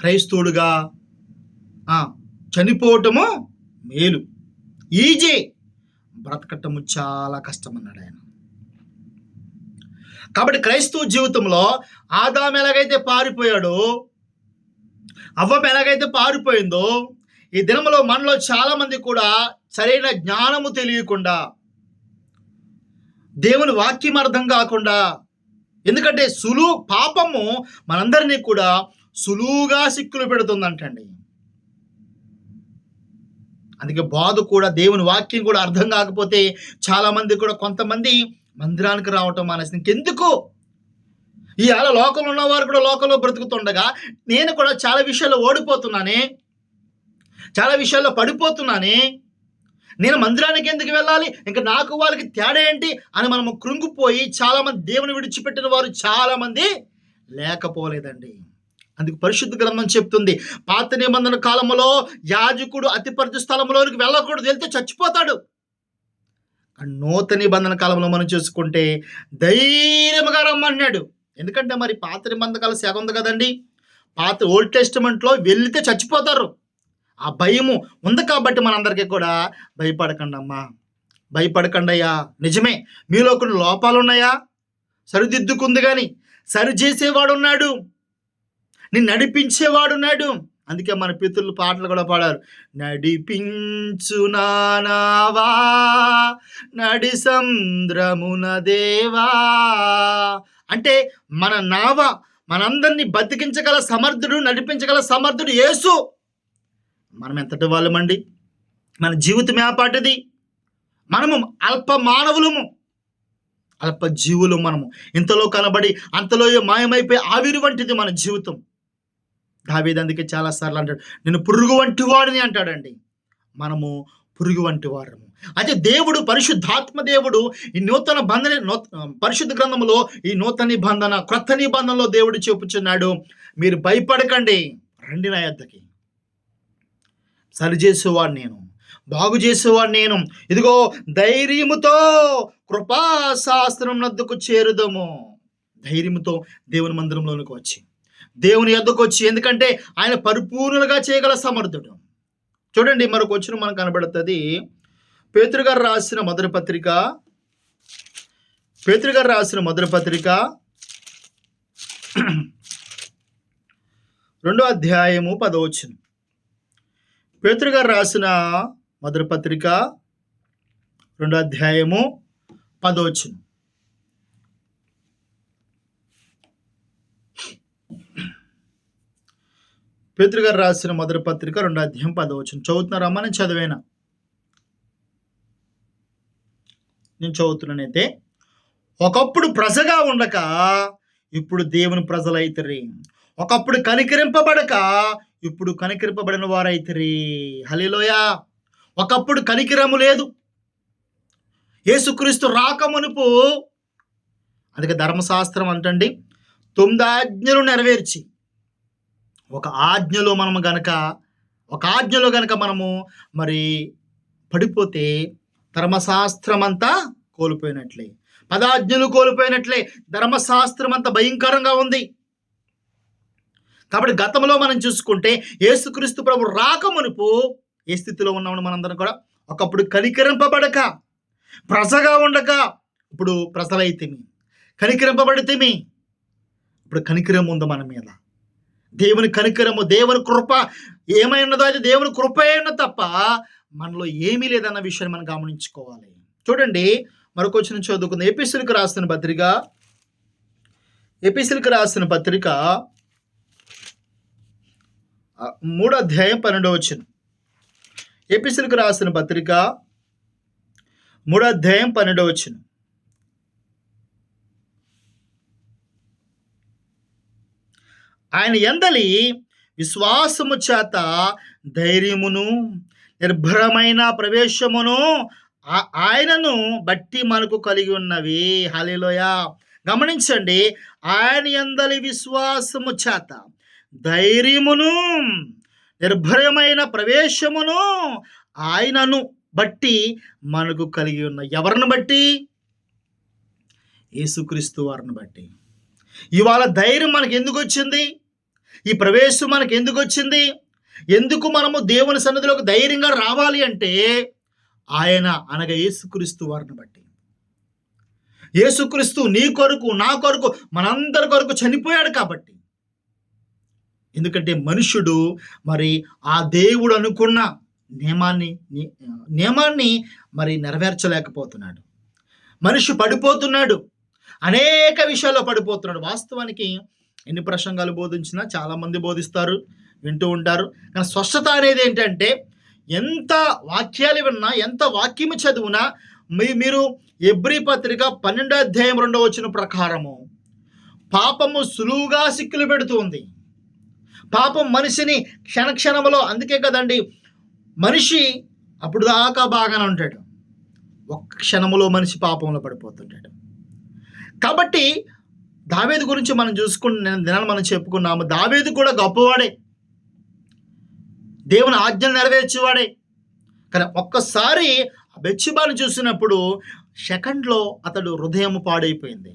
క్రైస్తవుడుగా చనిపోవటము మేలు, ఈజీ, బ్రతకటము చాలా కష్టం అన్నాడు ఆయన. కాబట్టి క్రైస్తవ జీవితంలో ఆదాము ఎలాగైతే పారిపోయాడో, అవ్వ ఎలాగైతే పారిపోయిందో, ఈ దినంలో మనలో చాలా మంది కూడా సరైన జ్ఞానము తెలియకుండా, దేవుని వాక్యం అర్థం కాకుండా, ఎందుకంటే పాపము మనందరినీ కూడా సులువుగా సిక్కులు పెడుతుందంటండి. అందుకే బాధ కూడా, దేవుని వాక్యం కూడా అర్థం కాకపోతే చాలామంది కూడా, కొంతమంది మందిరానికి రావటం మానేసి ఇంకెందుకు, ఈ అలా లోకంలో ఉన్నవారు కూడా లోకంలో బ్రతుకుతుండగా నేను కూడా చాలా విషయాల్లో ఓడిపోతున్నానే, చాలా విషయాల్లో పడిపోతున్నానే, నేను మందిరానికి ఎందుకు వెళ్ళాలి, ఇంకా నాకు వాళ్ళకి తేడా ఏంటి అని మనము కృంగిపోయి చాలామంది దేవుని విడిచిపెట్టిన వారు చాలామంది లేకపోలేదండి. అందుకు పరిశుద్ధ గ్రంథం చెప్తుంది, పాత నిబంధన కాలంలో యాజకుడు అతి పరిశుద్ధ స్థలంలోనికి వెళ్ళకూడదు, వెళ్తే చచ్చిపోతాడు. నూతన నిబంధన కాలంలో మనం చూసుకుంటే ధైర్యంగా రమ్మన్నాడు. ఎందుకంటే మరి పాత నిబంధన కాలం సెగ ఉంది కదండి, పాత ఓల్డ్ టెస్టిమెంట్లో వెళ్తే చచ్చిపోతారు. ఆ భయము ఉంది కాబట్టి మనందరికీ కూడా భయపడకండి అమ్మా, భయపడకండి అయ్యా. నిజమే, మీలో కొన్ని లోపాలు ఉన్నాయా, సరిదిద్దుకుంది, కానీ సరిచేసేవాడు ఉన్నాడు, నిన్ను నడిపించేవాడున్నాడు. అందుకే మన పితరులు పాటలు కూడా పాడారు, నడిపించు నానావా నడి సంద్రమున దేవా. అంటే మన నావ మనందరినీ బతికించగల సమర్థుడు, నడిపించగల సమర్థుడు యేసు. మనం ఎంతటి వాళ్ళమండి, మన జీవితం ఏపాటిది, మనము అల్ప మానవులము, అల్ప జీవులు. మనము ఇంతలో కనబడి అంతలో మాయమైపోయి ఆవిరి వంటిది మన జీవితం. దావీదు అందుకే చాలాసార్లు అంటాడు, నేను పురుగు వంటి వాడిని అంటాడండి. మనము పురుగు వంటి వారము. అయితే దేవుడు, పరిశుద్ధాత్మ దేవుడు ఈ నూతన పరిశుద్ధ గ్రంథంలో ఈ నూతన నిబంధన, క్రొత్త నిబంధనలో దేవుడు చెప్పుచున్నాడు, మీరు భయపడకండి, రండి నా యొద్దకి, సరిచేసేవాడు నేను, బాగు చేసేవాడు నేను. ఇదిగో ధైర్యముతో కృపాశాస్త్రం నద్దుకు చేరుదము. ధైర్యముతో దేవుని మందిరంలోనికి వచ్చి, దేవుని యొద్దకు వచ్చి, ఎందుకంటే ఆయన పరిపూర్ణులుగా చేయగల సమర్థుడు. చూడండి, మరొక వచ్చిన మనకు కనబడుతుంది, పేతురు గారు రాసిన మొదటి పత్రిక 2వ అధ్యాయము 10వ వచనం. పేతురు గారు రాసిన మొదటి పత్రిక 2వ అధ్యాయము 10వ వచనం. పేతురు గారు రాసిన మొదటి పత్రిక 2వ అధ్యాయం 10వ వచనం. చదువుతున్నారమ్మా? నేను చదివేనా? నేను చదువుతున్నానైతే, ఒకప్పుడు ప్రజగా ఉండక ఇప్పుడు దేవుని ప్రజలైతిరి, ఒకప్పుడు కనికరింపబడక ఇప్పుడు కనికరింపబడిన వారైతిరి. హల్లెలూయా. ఒకప్పుడు కనికరము లేదు, యేసుక్రీస్తు రాకమునుపు. అందుకే ధర్మశాస్త్రం అంటండి 9 ఆజ్ఞలు నెరవేర్చి ఒక ఆజ్ఞలో గనక మనము మరి పడిపోతే ధర్మశాస్త్రం అంతా కోల్పోయినట్లే, 10 ఆజ్ఞలు కోల్పోయినట్లే. ధర్మశాస్త్రం అంతా భయంకరంగా ఉంది. కాబట్టి గతంలో మనం చూసుకుంటే యేసుక్రీస్తు ప్రభు రాకమునుపు ఏ స్థితిలో ఉన్నామని మనందరం కూడా, ఒకప్పుడు కనికరింపబడక ప్రజగా ఉండక ఇప్పుడు ప్రజలైతేమి, కనికరింపబడితేమి, ఇప్పుడు కనికరం ఉంది మన మీద. దేవుని కనికరము, దేవుని కృప ఏమైనదో అది దేవుని కృప అయిన తప్ప మనలో ఏమీ లేదన్న విషయాన్ని మనం గమనించుకోవాలి. చూడండి, మరొక వచనం చదువుకుందాం. ఎఫెసీయులకు రాసిన పత్రిక 3వ అధ్యాయం 12వ వచనం. ఎఫెసీయులకు రాసిన పత్రిక 3వ అధ్యాయం 12వ వచనం. ఆయన యందలి విశ్వాసము చేత ధైర్యమును నిర్భరమైన ప్రవేశమును ఆయనను బట్టి మనకు కలిగి ఉన్నవి. హల్లెలూయా. గమనించండి, ఆయన యందలి విశ్వాసము చేత ధైర్యమును నిర్భరమైన ప్రవేశమును ఆయనను బట్టి మనకు కలిగి ఉన్నాయి. ఎవరిని బట్టి? యేసుక్రీస్తు వారిని బట్టి. ఇవాళ ధైర్యం మనకు ఎందుకు వచ్చింది? ఈ ప్రవేశం మనకు ఎందుకు వచ్చింది? ఎందుకు మనము దేవుని సన్నిధిలోకి ధైర్యంగా రావాలి అంటే ఆయన అనగా యేసుక్రీస్తు వారిని బట్టి. యేసుక్రీస్తు నీ కొరకు, నా కొరకు, మనందరి కొరకు చనిపోయాడు కాబట్టి. ఎందుకంటే మనుష్యుడు మరి ఆ దేవుడు అనుకున్న నియమాన్ని మరి నెరవేర్చలేకపోతున్నాడు. మనిషి పడిపోతున్నాడు, అనేక విషయాల్లో పడిపోతున్నాడు. వాస్తవానికి ఎన్ని ప్రసంగాలు బోధించినా చాలామంది బోధిస్తారు, వింటూ ఉంటారు. కానీ స్వస్థత అనేది ఏంటంటే, ఎంత వాక్యాలు విన్నా, ఎంత వాక్యము చదివినా, మీరు ఎబ్రీ పత్రిక 12వ అధ్యాయం 2వ వచనం ప్రకారము పాపము సులువుగా సిక్కులు పెడుతుంది. పాపం మనిషిని క్షణక్షణములో, అందుకే కదండి మనిషి అప్పుడు దాకా బాగానే ఉంటాడు, ఒక్క క్షణములో మనిషి పాపంలో పడిపోతుంటాడు. కాబట్టి దావీదు గురించి మనం చూసుకున్న దినాలు మనం చెప్పుకున్నాము. దావీదు కూడా గొప్పవాడే, దేవుని ఆజ్ఞలు నెరవేర్చేవాడే. కానీ ఒక్కసారి బెత్షెబాను చూసినప్పుడు సెకండ్లో అతడు హృదయం పాడైపోయింది.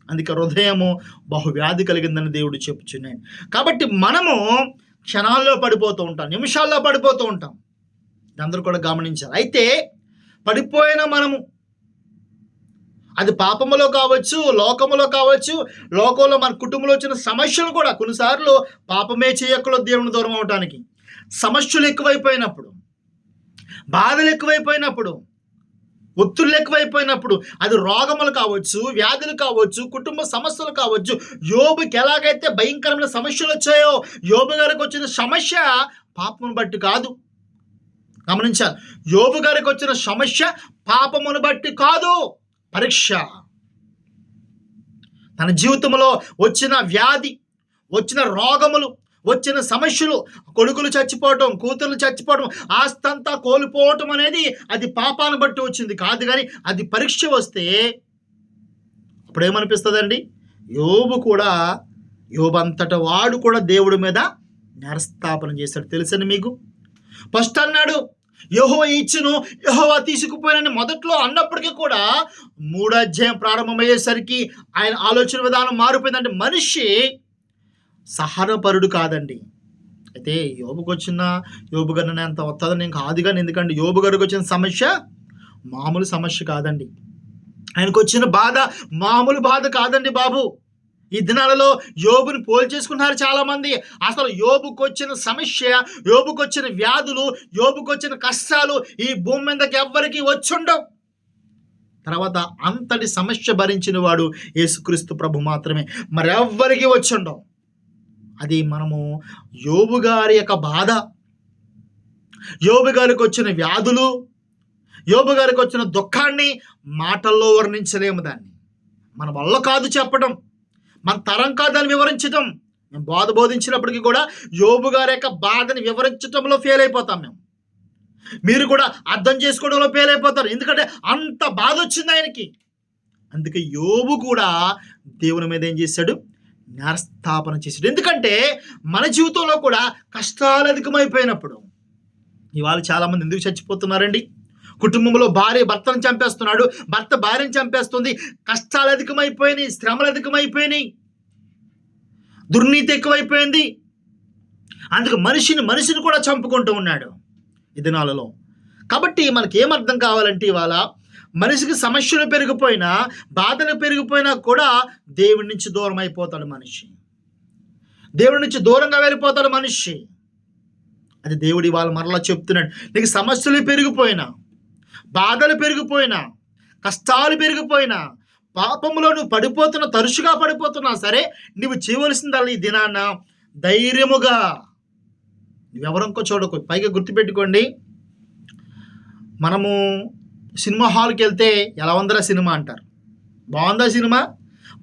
అందుకే హృదయము బహువ్యాధి కలిగిందని దేవుడు చెప్పుచున్నాడు. కాబట్టి మనము క్షణాల్లో పడిపోతూ ఉంటాం, నిమిషాల్లో పడిపోతూ ఉంటాం. అందరూ కూడా గమనించాలి. అయితే పడిపోయిన మనము, అది పాపములో కావచ్చు, లోకములో కావచ్చు, లోకంలో మన కుటుంబంలో వచ్చిన సమస్యలు కూడా కొన్నిసార్లు పాపమే చేయక్కలో దేవుని దూరం అవడానికి, సమస్యలు ఎక్కువైపోయినప్పుడు, బాధలు ఎక్కువైపోయినప్పుడు, ఒత్తిళ్ళు ఎక్కువైపోయినప్పుడు, అది రోగములు కావచ్చు, వ్యాధులు కావచ్చు, కుటుంబ సమస్యలు కావచ్చు. యోబుకి ఎలాగైతే భయంకరమైన సమస్యలు వచ్చాయో, యోబు గారికి వచ్చిన సమస్య పాపమును బట్టి కాదు. గమనించాలి, యోబు గారికి వచ్చిన సమస్య పాపమును బట్టి కాదు, పరీక్ష. తన జీవితంలో వచ్చిన వ్యాధి, వచ్చిన రోగములు, వచ్చిన సమస్యలు, కొడుకులు చచ్చిపోవటం, కూతుర్లు చచ్చిపోవటం, ఆస్తంతా కోల్పోవటం అనేది అది పాపాన్ని బట్టి వచ్చింది కాదు. కానీ అది పరీక్ష వస్తే అప్పుడేమనిపిస్తుందండి? యోబు అంతట వాడు కూడా దేవుడి మీద నరస్థాపన చేశాడు. తెలుసని మీకు? ఫస్ట్ అన్నాడు యెహోవా ఇచ్చును, యెహోవా తీసుకుపోయినని మొదట్లో అన్నప్పటికీ కూడా 3వ అధ్యాయం ప్రారంభమయ్యేసరికి ఆయన ఆలోచన విధానం మారిపోయిందంటే మనిషి సహనపరుడు కాదండి. అయితే యోబు గారిని అంత వస్తుందని నేను కాదు. కానీ ఎందుకంటే యోబు గారికి వచ్చిన సమస్య మామూలు సమస్య కాదండి. ఆయనకు వచ్చిన బాధ మామూలు బాధ కాదండి బాబు. ఈ దినాలలో యోబుని పోల్ చేసుకున్నారు చాలామంది. అసలు యోబుకు వచ్చిన సమస్య, యోబుకు వచ్చిన వ్యాధులు, యోబుకు వచ్చిన కష్టాలు ఈ భూమి మీదకి ఎవ్వరికి వచ్చుండవు. తర్వాత అంతటి సమస్య భరించిన వాడు యేసుక్రీస్తు ప్రభు మాత్రమే, మరెవ్వరికి వచ్చుండవు. అది మనము యోబు గారి యొక్క బాధ, యోబు గారికి వచ్చిన వ్యాధులు, యోబు గారికి వచ్చిన దుఃఖాన్ని మాటల్లో వర్ణించలేము. దాన్ని మన వల్ల కాదు చెప్పడం, మన తరం కాదు దాన్ని వివరించటం. మేము బోధించినప్పటికీ కూడా యోబు గారి యొక్క బాధని వివరించటంలో ఫెయిల్ అయిపోతాం మేము. మీరు కూడా అర్థం చేసుకోవడంలో ఫెయిల్ అయిపోతారు, ఎందుకంటే అంత బాధ వచ్చింది ఆయనకి. అందుకే యోబు కూడా దేవుని మీద ఏం చేశాడు? నరస్థాపన చేశాడు. ఎందుకంటే మన జీవితంలో కూడా కష్టాలు అధికమైపోయినప్పుడు, ఇవాళ చాలామంది ఎందుకు చచ్చిపోతున్నారండి? కుటుంబంలో భార్య భర్తను చంపేస్తున్నాడు, భర్త భార్యను చంపేస్తుంది, కష్టాలు అధికమైపోయినాయి, శ్రమలు అధికమైపోయినాయి, దుర్నీతి ఎక్కువైపోయింది. అందుకు మనిషిని కూడా చంపుకుంటూ ఉన్నాడు ఈ దినాలలో. కాబట్టి మనకి ఏమర్థం కావాలంటే ఇవాళ మనిషికి సమస్యలు పెరిగిపోయినా, బాధలు పెరిగిపోయినా కూడా దేవుడి నుంచి దూరం అయిపోతాడు మనిషి, దేవుడి నుంచి దూరంగా వెళ్ళిపోతాడు మనిషి. అది దేవుడి ఇవాళ మరలా చెప్తున్నాడు. నీకు సమస్యలు పెరిగిపోయినా, బాధలు పెరిగిపోయినా, కష్టాలు పెరిగిపోయినా, పాపంలో నువ్వు తరచుగా పడిపోతున్నా సరే, నువ్వు చేయవలసిందల్లా ఈ దినాన ధైర్యముగా నువ్వెవరంకో చూడకు. పైగా గుర్తుపెట్టుకోండి, మనము సినిమా హాల్కి వెళ్తే ఎలా ఉందరా సినిమా అంటారు. బాగుందా సినిమా?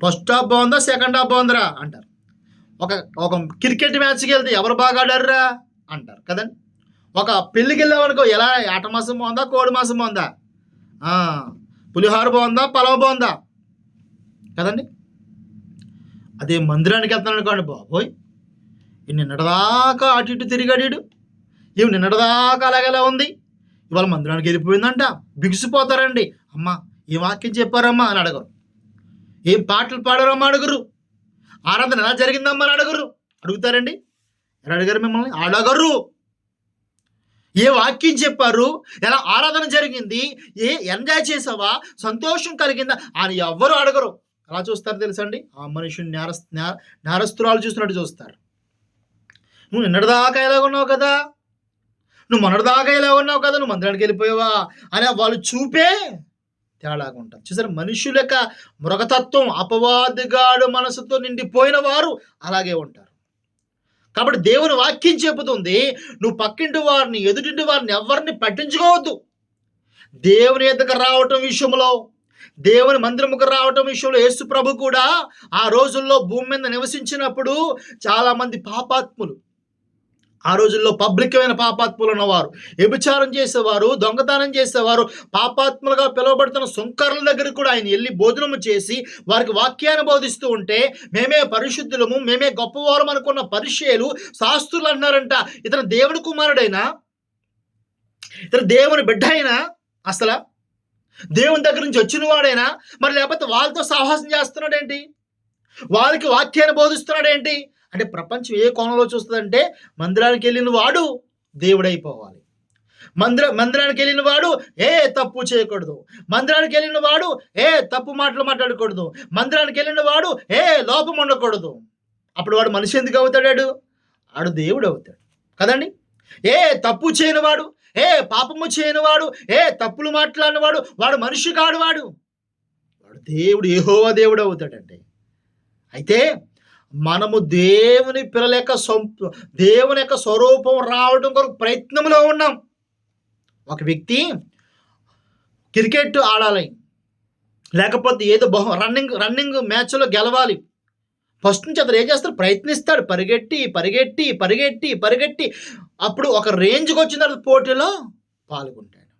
ఫస్ట్ హాఫ్ బాగుందా, సెకండ్ హాఫ్ బాగుందిరా అంటారు. ఒక క్రికెట్ మ్యాచ్కి వెళ్తే ఎవరు బాగా ఆడారురా అంటారు కదండి. ఒక పెళ్ళికి వెళ్ళామనుకో, ఎలా ఆట మాసం బాగుందా, కోడి మాసం బాగుందా, పులిహోర బాగుందా, పలావ్ బాగుందా కదండి. అదే మందిరానికి వెళ్తున్నాను అనుకోండి, బాబోయ్ నిన్నటిదాకా అటు ఇటు తిరిగాడు, ఇవి నిన్నటిదాకా అలాగేలా ఉంది, ఇవాళ మందిరానికి వెళ్ళిపోయిందంట. బిగుసిపోతారండి. అమ్మ ఏ వాక్యం చెప్పారమ్మా అని అడగరు, ఏం పాటలు పాడారమ్మా అడుగురు, ఆరాధన ఎలా జరిగిందమ్మా అని అడుగుతారండి. ఎలా అడిగారు మిమ్మల్ని? అడగరు. ఏ వాక్యం చెప్పారు, ఎలా ఆరాధన జరిగింది, ఎంజాయ్ చేసావా, సంతోషం కలిగిందా అని ఎవ్వరు అడగరు. అలా చూస్తారు తెలుసండి. ఆ మనుషుని నేరస్తురాలు చూసినట్టు చూస్తారు. నువ్వు నిన్నటిదాకా ఎలా ఉన్నావు కదా, నువ్వు మొన్నటిదాకా ఎలా ఉన్నావు కదా, నువ్వు మందిరానికి వెళ్ళిపోయావా అని వాళ్ళు చూపే తేడాగా ఉంటారు. చూసారు, మనుషుల యొక్క మృగతత్వం, అపవాదిగాడు మనసుతో నిండిపోయిన వారు అలాగే ఉంటారు. కాబట్టి దేవుని వాక్యం చెబుతుంది, నువ్వు పక్కింటి వారిని, ఎదుటింటి వారిని ఎవరిని పట్టించుకోవద్దు. దేవుని ఎద్దకు రావటం విషయంలో, దేవుని మందిరముకు రావటం విషయంలో యేసు ప్రభు కూడా ఆ రోజుల్లో భూమి మీద నివసించినప్పుడు చాలామంది పాపాత్ములు, ఆ రోజుల్లో పబ్లికమైన పాపాత్ములు ఉన్నవారు, వ్యభిచారం చేసేవారు, దొంగతనం చేసేవారు, పాపాత్ములుగా పిలువబడుతున్న సుంకరుల దగ్గర కూడా ఆయన వెళ్ళి భోజనము చేసి వారికి వాక్యాన్ని బోధిస్తూ ఉంటే, మేమే పరిశుద్ధులము, మేమే గొప్పవారం అనుకున్న పరిచయులు శాస్త్రులు అన్నారంట, ఇతను దేవుని కుమారుడైనా, ఇతను దేవుని బిడ్డ అయినా, అసలు దేవుని దగ్గర నుంచి వచ్చిన వాడైనా, మరి లేకపోతే వాళ్ళతో సహవాసం చేస్తున్నాడేంటి, వాళ్ళకి వాక్యాన్ని బోధిస్తున్నాడేంటి అంటే, ప్రపంచం ఏ కోణంలో చూస్తుందంటే, మందిరానికి వెళ్ళిన వాడు దేవుడైపోవాలి, మందిరానికి వెళ్ళిన వాడు తప్పు చేయకూడదు, మందిరానికి వెళ్ళిన వాడు తప్పు మాటలు మాట్లాడకూడదు, మందిరానికి వెళ్ళిన వాడు లోపం ఉండకూడదు. అప్పుడు వాడు మనిషి ఎందుకు అవుతాడు? వాడు దేవుడు అవుతాడు కదండి. తప్పు చేయనివాడు, పాపము చేయనివాడు, తప్పులు మాట్లాడినవాడు, వాడు మనిషి కాడు, వాడు దేవుడు, యెహోవా దేవుడు అవుతాడండి. అయితే మనము దేవుని పిల్లల యొక్క దేవుని యొక్క స్వరూపం రావడం కొరకు ప్రయత్నంలో ఉన్నాం. ఒక వ్యక్తి క్రికెట్ ఆడాలి, లేకపోతే ఏదో రన్నింగ్ మ్యాచ్లో గెలవాలి. ఫస్ట్ నుంచి అతను ఏం చేస్తాడు? ప్రయత్నిస్తాడు, పరిగెట్టి పరిగెట్టి పరిగెట్టి పరిగెట్టి అప్పుడు ఒక రేంజ్కి వచ్చిన తర్వాత పోటీలో పాల్గొంటాడు.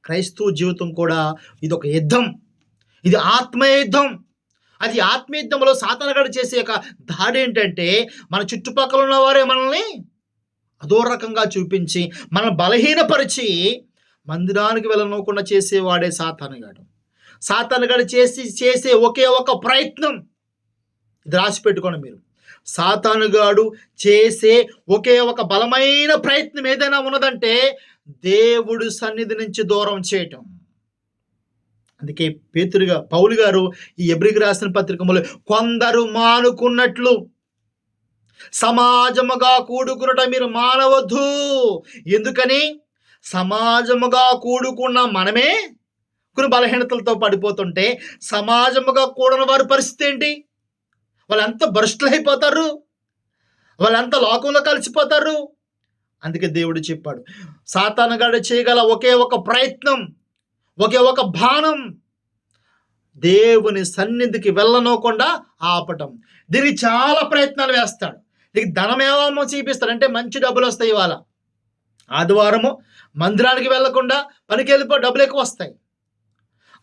క్రైస్తవ జీవితం కూడా ఇది ఒక యుద్ధం, ఇది ఆత్మీయ యుద్ధం. అది ఆత్మీయ యుద్ధంలో సాతానుగాడు చేసే ఒక దాడి ఏంటంటే, మన చుట్టుపక్కల ఉన్న వారే మనల్ని అదో రకంగా చూపించి మనల్ని బలహీనపరిచి మందిరానికి వెళ్ళనకుండా చేసేవాడే సాతానుగాడు. సాతానుగాడు చేసే ఒకే ఒక ప్రయత్నం, ఇది రాసి పెట్టుకోండి మీరు, సాతానుగాడు చేసే ఒకే ఒక బలమైన ప్రయత్నం ఏదైనా ఉన్నదంటే దేవుడు సన్నిధి నుంచి దూరం చేయటం. అందుకే పౌలు గారు ఈ హెబ్రీయులకు రాసిన పత్రికలో, కొందరు మానుకున్నట్లు సమాజముగా కూడుకున్నట మీరు మానవద్దు. ఎందుకని? సమాజముగా కూడుకున్న మనమే కొన్ని బలహీనతలతో పడిపోతుంటే, సమాజముగా కూడని వారి పరిస్థితి ఏంటి? వాళ్ళంతా భ్రష్టులు అయిపోతారు, వాళ్ళంతా లోకంలో కలిసిపోతారు. అందుకే దేవుడు చెప్పాడు, సాతానుగాడు చేయగల ఒకే ఒక ప్రయత్నం, ఒకే ఒక బాణం, దేవుని సన్నిధికి వెళ్ళనోకుండా ఆపటం. దీనికి చాలా ప్రయత్నాలు వేస్తాడు. దీనికి ధనమేమో చూపిస్తాడు, అంటే మంచి డబ్బులు వస్తాయి. ఇవాళ ఆదివారము మందిరానికి వెళ్ళకుండా పనికి వెళ్ళిపో, డబ్బులు ఎక్కువ వస్తాయి.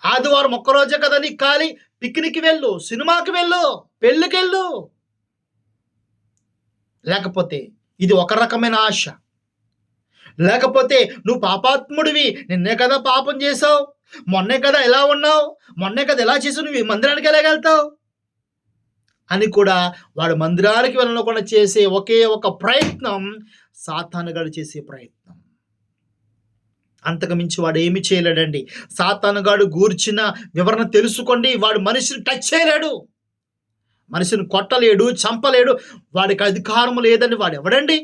ఆదివారం ఒక్కరోజే కదా నీకు ఖాళీ, పిక్నిక్కి వెళ్ళు, సినిమాకి వెళ్ళు, పెళ్ళికి వెళ్ళు. లేకపోతే ఇది ఒక రకమైన ఆశ. లేకపోతే నువ్వు పాపాత్ముడివి, నిన్నే కదా పాపం చేసావు, మొన్నే కదా ఎలా ఉన్నావు, మొన్నే కదా ఎలా చేసావు, నువ్వు మందిరానికి ఎలాగెళ్తావు అని కూడా వాడు మందిరానికి వెళ్ళకుండా చేసే ఒకే ఒక ప్రయత్నం సాతానుగాడు చేసే ప్రయత్నం. అంతకుమించి వాడు ఏమి చేయలేడండి. సాతానుగాడు గూర్చిన వివరణ తెలుసుకోండి, వాడు మనిషిని టచ్ చేయలేడు, మనిషిని కొట్టలేడు, చంపలేడు, వాడికి అధికారము లేదండి. వాడు ఎవడండి?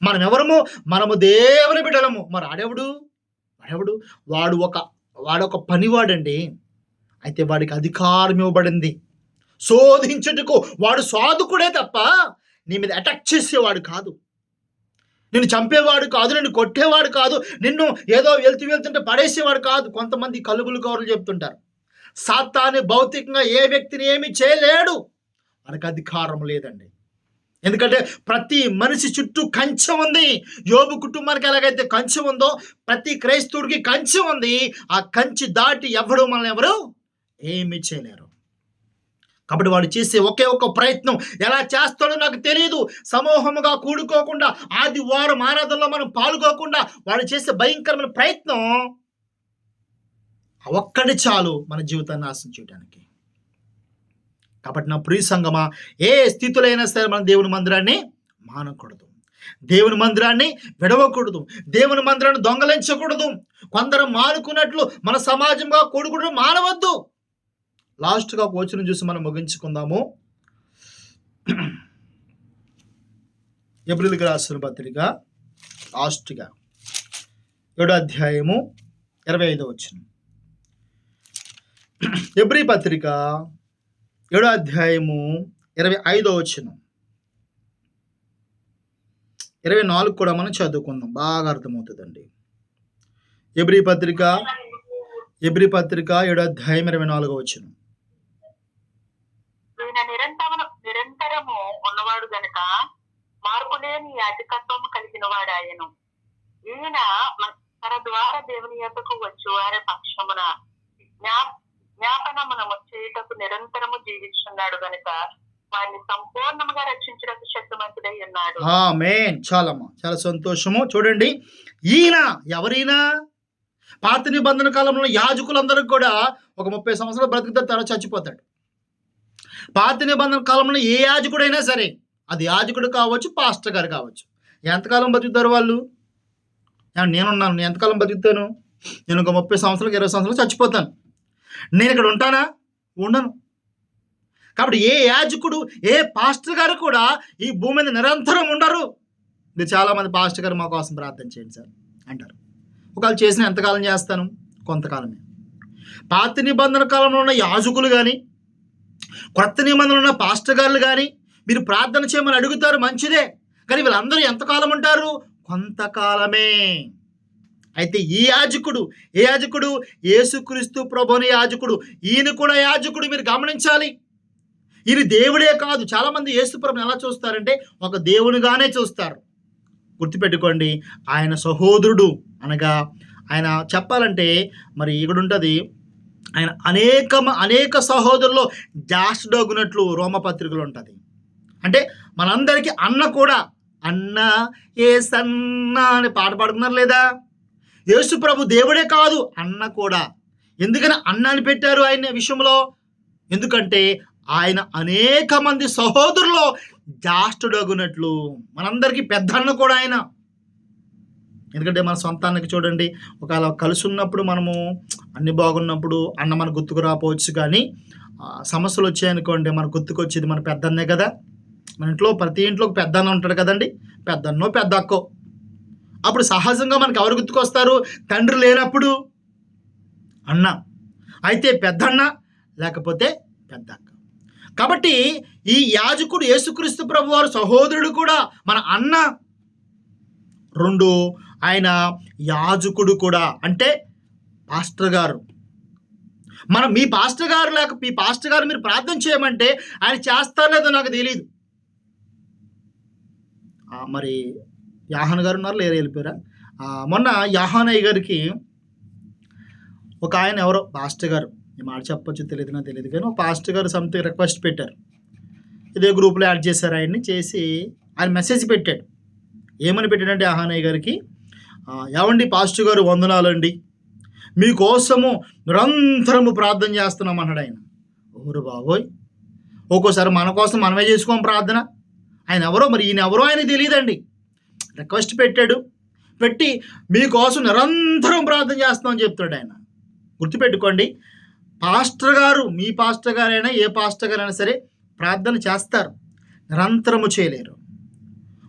మనం ఎవరము? మనము దేవుని బిడ్డలము. మరి వాడెవడు? వాడొక పనివాడండి. అయితే వాడికి అధికారం ఇవ్వబడింది. శోధించుటకు వాడు సాధకుడే తప్ప నీ మీద అటాక్ చేసేవాడు కాదు, నిన్ను చంపేవాడు కాదు, నిన్ను కొట్టేవాడు కాదు, నిన్ను ఏదో వెళ్తుంటే పడేసేవాడు కాదు. కొంతమంది కలుగులు కౌరులు చెప్తుంటారు, సాతాను భౌతికంగా ఏ వ్యక్తిని ఏమీ చేయలేడు, వాడికి అధికారం లేదండి. ఎందుకంటే ప్రతి మనిషి చుట్టూ కంచె ఉంది. యోబు కుటుంబానికి ఎలాగైతే కంచె ఉందో ప్రతి క్రైస్తవుడికి కంచె ఉంది. ఆ కంచె దాటి మనల్ని ఎవరు ఏమీ చేయలేరు. కాబట్టి వాడు చేసే ఒకే ఒక ప్రయత్నం, ఎలా చేస్తాడో నాకు తెలియదు, సమూహముగా కూడుకోకుండా, ఆదివారం ఆరాధనలో మనం పాల్గొకుండా వాడు చేసే భయంకరమైన ప్రయత్నం ఒక్కడి చాలు మన జీవితాన్ని నాశనం చేయడానికి. కాబట్టి నా ప్రియ సంగమా, ఏ స్థితిలో అయినా సరే మనం దేవుని మందిరాన్ని మానకూడదు, దేవుని మందిరాన్ని విడవకూడదు, దేవుని మందిరాన్ని దొంగలించకూడదు. కొందరు మానుకున్నట్లు మన సమాజంగా కూడుకుంటూ మానవద్దు. లాస్ట్గా ఒక వచనం చూసి మనం ముగించుకుందాము. హెబ్రీయులకు రాసిన పత్రిక లాస్ట్గా 7వ అధ్యాయము 25వ వచనం. హెబ్రీ పత్రిక 7వ అధ్యాయము 25వ వచనం, 24 కూడా మనం చదువుకుందాం, బాగా అర్థమవుతుందండి. హెబ్రీ పత్రిక 7వ అధ్యాయం 24వ వచనం. నిరంతరము ఉన్నవాడు గనుక మార్పులేని యాజకత్వం కలిగిన వాడాయను. ఈయన తన ద్వారా దేవుని యొద్దకు వచ్చి వారి పక్షమున జ్ఞాపనమును చేయుటకు నిరంతరము జీవిస్తున్నాడు గనుక వారిని సంపూర్ణంగా రక్షించడానికి శక్తిమంతుడై ఉన్నాడు. ఆమేన్. చాలా సంతోషము. చూడండి, ఈయన ఎవరైనా పాత నిబంధన కాలంలో యాజకులందరూ కూడా ఒక 30 సంవత్సరాలు బ్రతుకుతారు, తర్వాత చచ్చిపోతాడు. పాత నిబంధన కాలంలో ఏ యాజకుడైనా సరే, అది యాజకుడు కావచ్చు, పాస్టర్ గారు కావచ్చు, ఎంతకాలం బతుకుతారు వాళ్ళు? నేనున్నాను, నేను ఎంతకాలం బతుకుతాను? నేను ఒక 30 సంవత్సరాలు 20 సంవత్సరాలు చచ్చిపోతాను. నేను ఇక్కడ ఉంటానా? ఉండను. కాబట్టి ఏ యాజకుడు, ఏ పాస్టర్ గారు కూడా ఈ భూమి మీద నిరంతరం ఉండరు. మీరు చాలామంది పాస్టర్ గారు మా కోసం ప్రార్థన చేయండి సార్ అంటారు. ఒకవేళ చేసిన ఎంతకాలం చేస్తాను? కొంతకాలమే. పాత నిబంధన కాలంలో ఉన్న యాజకులు కానీ, కొత్త నిబంధనలు ఉన్న పాస్టర్ గారులు కానీ మీరు ప్రార్థన చేయమని అడుగుతారు, మంచిదే. కానీ వీళ్ళందరూ ఎంతకాలం ఉంటారు? కొంతకాలమే. అయితే ఈ యాజకుడు, ఏ యాజకుడు? యేసుక్రీస్తు ప్రభుని యాజకుడు. ఈయన కూడా యాజకుడు, మీరు గమనించాలి. ఈయన దేవుడే కాదు. చాలామంది యేసు ప్రభుని ఎలా చూస్తారంటే ఒక దేవునిగానే చూస్తారు. గుర్తుపెట్టుకోండి, ఆయన సహోదరుడు. అనగా ఆయన చెప్పాలంటే మరి ఇక్కడ ఉంటుంది, ఆయన అనేక సహోదరుల్లో జాస్డోగునట్లు రోమపత్రికలు ఉంటుంది. అంటే మనందరికీ అన్న కూడా, అన్న ఏ సన్న అని పాట పాడుతున్నారు లేదా? యేసు ప్రభు దేవుడే కాదు, అన్న కూడా. ఎందుకని అన్న అని పెట్టారు ఆయన విషయంలో? ఎందుకంటే ఆయన అనేక మంది సహోదరులో జాస్టుడగునట్లు. మనందరికీ పెద్ద అన్న కూడా ఆయన. ఎందుకంటే మన సొంతానికి చూడండి, ఒకవేళ కలిసి ఉన్నప్పుడు మనము అన్ని బాగున్నప్పుడు అన్న మన గుర్తుకు రాపోవచ్చు, కానీ సమస్యలు వచ్చాయనుకోండి మన గుర్తుకు వచ్చేది మన పెద్దన్నే కదా. మన ఇంట్లో ప్రతి ఇంట్లో పెద్ద అన్న ఉంటాడు కదండి, పెద్దన్నో పెద్ద అక్కో. అప్పుడు సహజంగా మనకు ఎవరు గుర్తుకొస్తారు? తండ్రి లేనప్పుడు అన్న, అయితే పెద్దన్న, లేకపోతే పెద్ద అక్క. కాబట్టి ఈ యాజకుడు యేసుక్రీస్తు ప్రభు వారు సహోదరుడు కూడా, మన అన్న. 2, ఆయన యాజకుడు కూడా, అంటే పాస్టర్ గారు. మీ పాస్టర్ గారు మీ పాస్టర్ గారు మీరు ప్రార్థన చేయమంటే ఆయన చేస్తారో లేదో నాకు తెలియదు. మరి యాహాన్ గారు ఉన్నారు, లేరు, వెళ్ళిపోయారా? మొన్న యాహానయ్య గారికి ఒక ఆయన ఎవరో పాస్టర్ గారు, ఈ మాట చెప్పొచ్చు తెలియదు కానీ ఒక పాస్టర్ గారు సంథింగ్ రిక్వెస్ట్ పెట్టారు. ఇదే గ్రూప్లో యాడ్ చేశారు. ఆయన్ని చేసి ఆయన మెసేజ్ పెట్టాడు. ఏమని పెట్టాడంటే యాహానయ్య గారికి, ఏమండి పాస్టర్ గారు వందనాలండి, మీకోసము నిరంతరము ప్రార్థన చేస్తున్నాం అన్నాడు ఆయన. ఓరు బాబోయ్, ఒక్కోసారి మన కోసం మనమే చేసుకోం ప్రార్థన. ఆయన ఎవరో, మరి ఈయన ఎవరో ఆయన తెలియదండి. రిక్వెస్ట్ పెట్టాడు, పెట్టి మీకోసం నిరంతరం ప్రార్థన చేస్తామని చెప్తాడు ఆయన. గుర్తుపెట్టుకోండి, పాస్టర్ గారు, మీ పాస్టర్ గారైనా ఏ పాస్టర్ గారైనా సరే ప్రార్థన చేస్తారు, నిరంతరము చేయలేరు.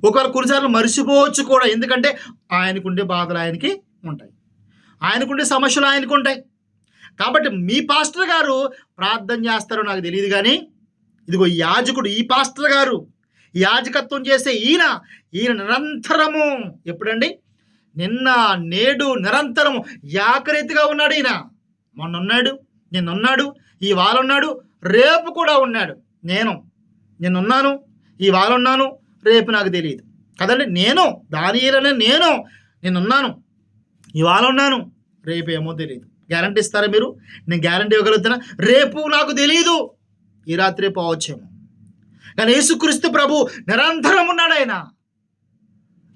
ఒకవేళ కొన్నిసార్లు మర్చిపోవచ్చు కూడా, ఎందుకంటే ఆయనకుండే బాధలు ఆయనకి ఉంటాయి, ఆయనకుండే సమస్యలు ఆయనకు ఉంటాయి. కాబట్టి మీ పాస్టర్ గారు ప్రార్థన చేస్తారో నాకు తెలియదు, కానీ ఇదిగో యాజకుడు, ఈ పాస్టర్ గారు యాజకత్వం చేసే ఈయన నిరంతరము, ఎప్పుడండి? నిన్న నేడు నిరంతరము ఏకరీతిగా ఉన్నాడు. ఈయన మొన్నున్నాడు, నిన్నున్నాడు, ఈ వాలున్నాడు, రేపు కూడా ఉన్నాడు. నిన్నున్నాను, ఈ వాలున్నాను, రేపు నాకు తెలియదు కదండి. దానియేలనే నిన్నున్నాను, ఈ వాలున్నాను, రేపు ఏమో తెలియదు. గ్యారంటీ ఇస్తారా మీరు? నేను గ్యారంటీ ఇవ్వగలుగుతున్నా, రేపు నాకు తెలియదు, ఈ రాత్రి పోవచ్చేమో. కానీ యేసుక్రీస్తు ప్రభు నిరంతరం ఉన్నాడు. ఆయన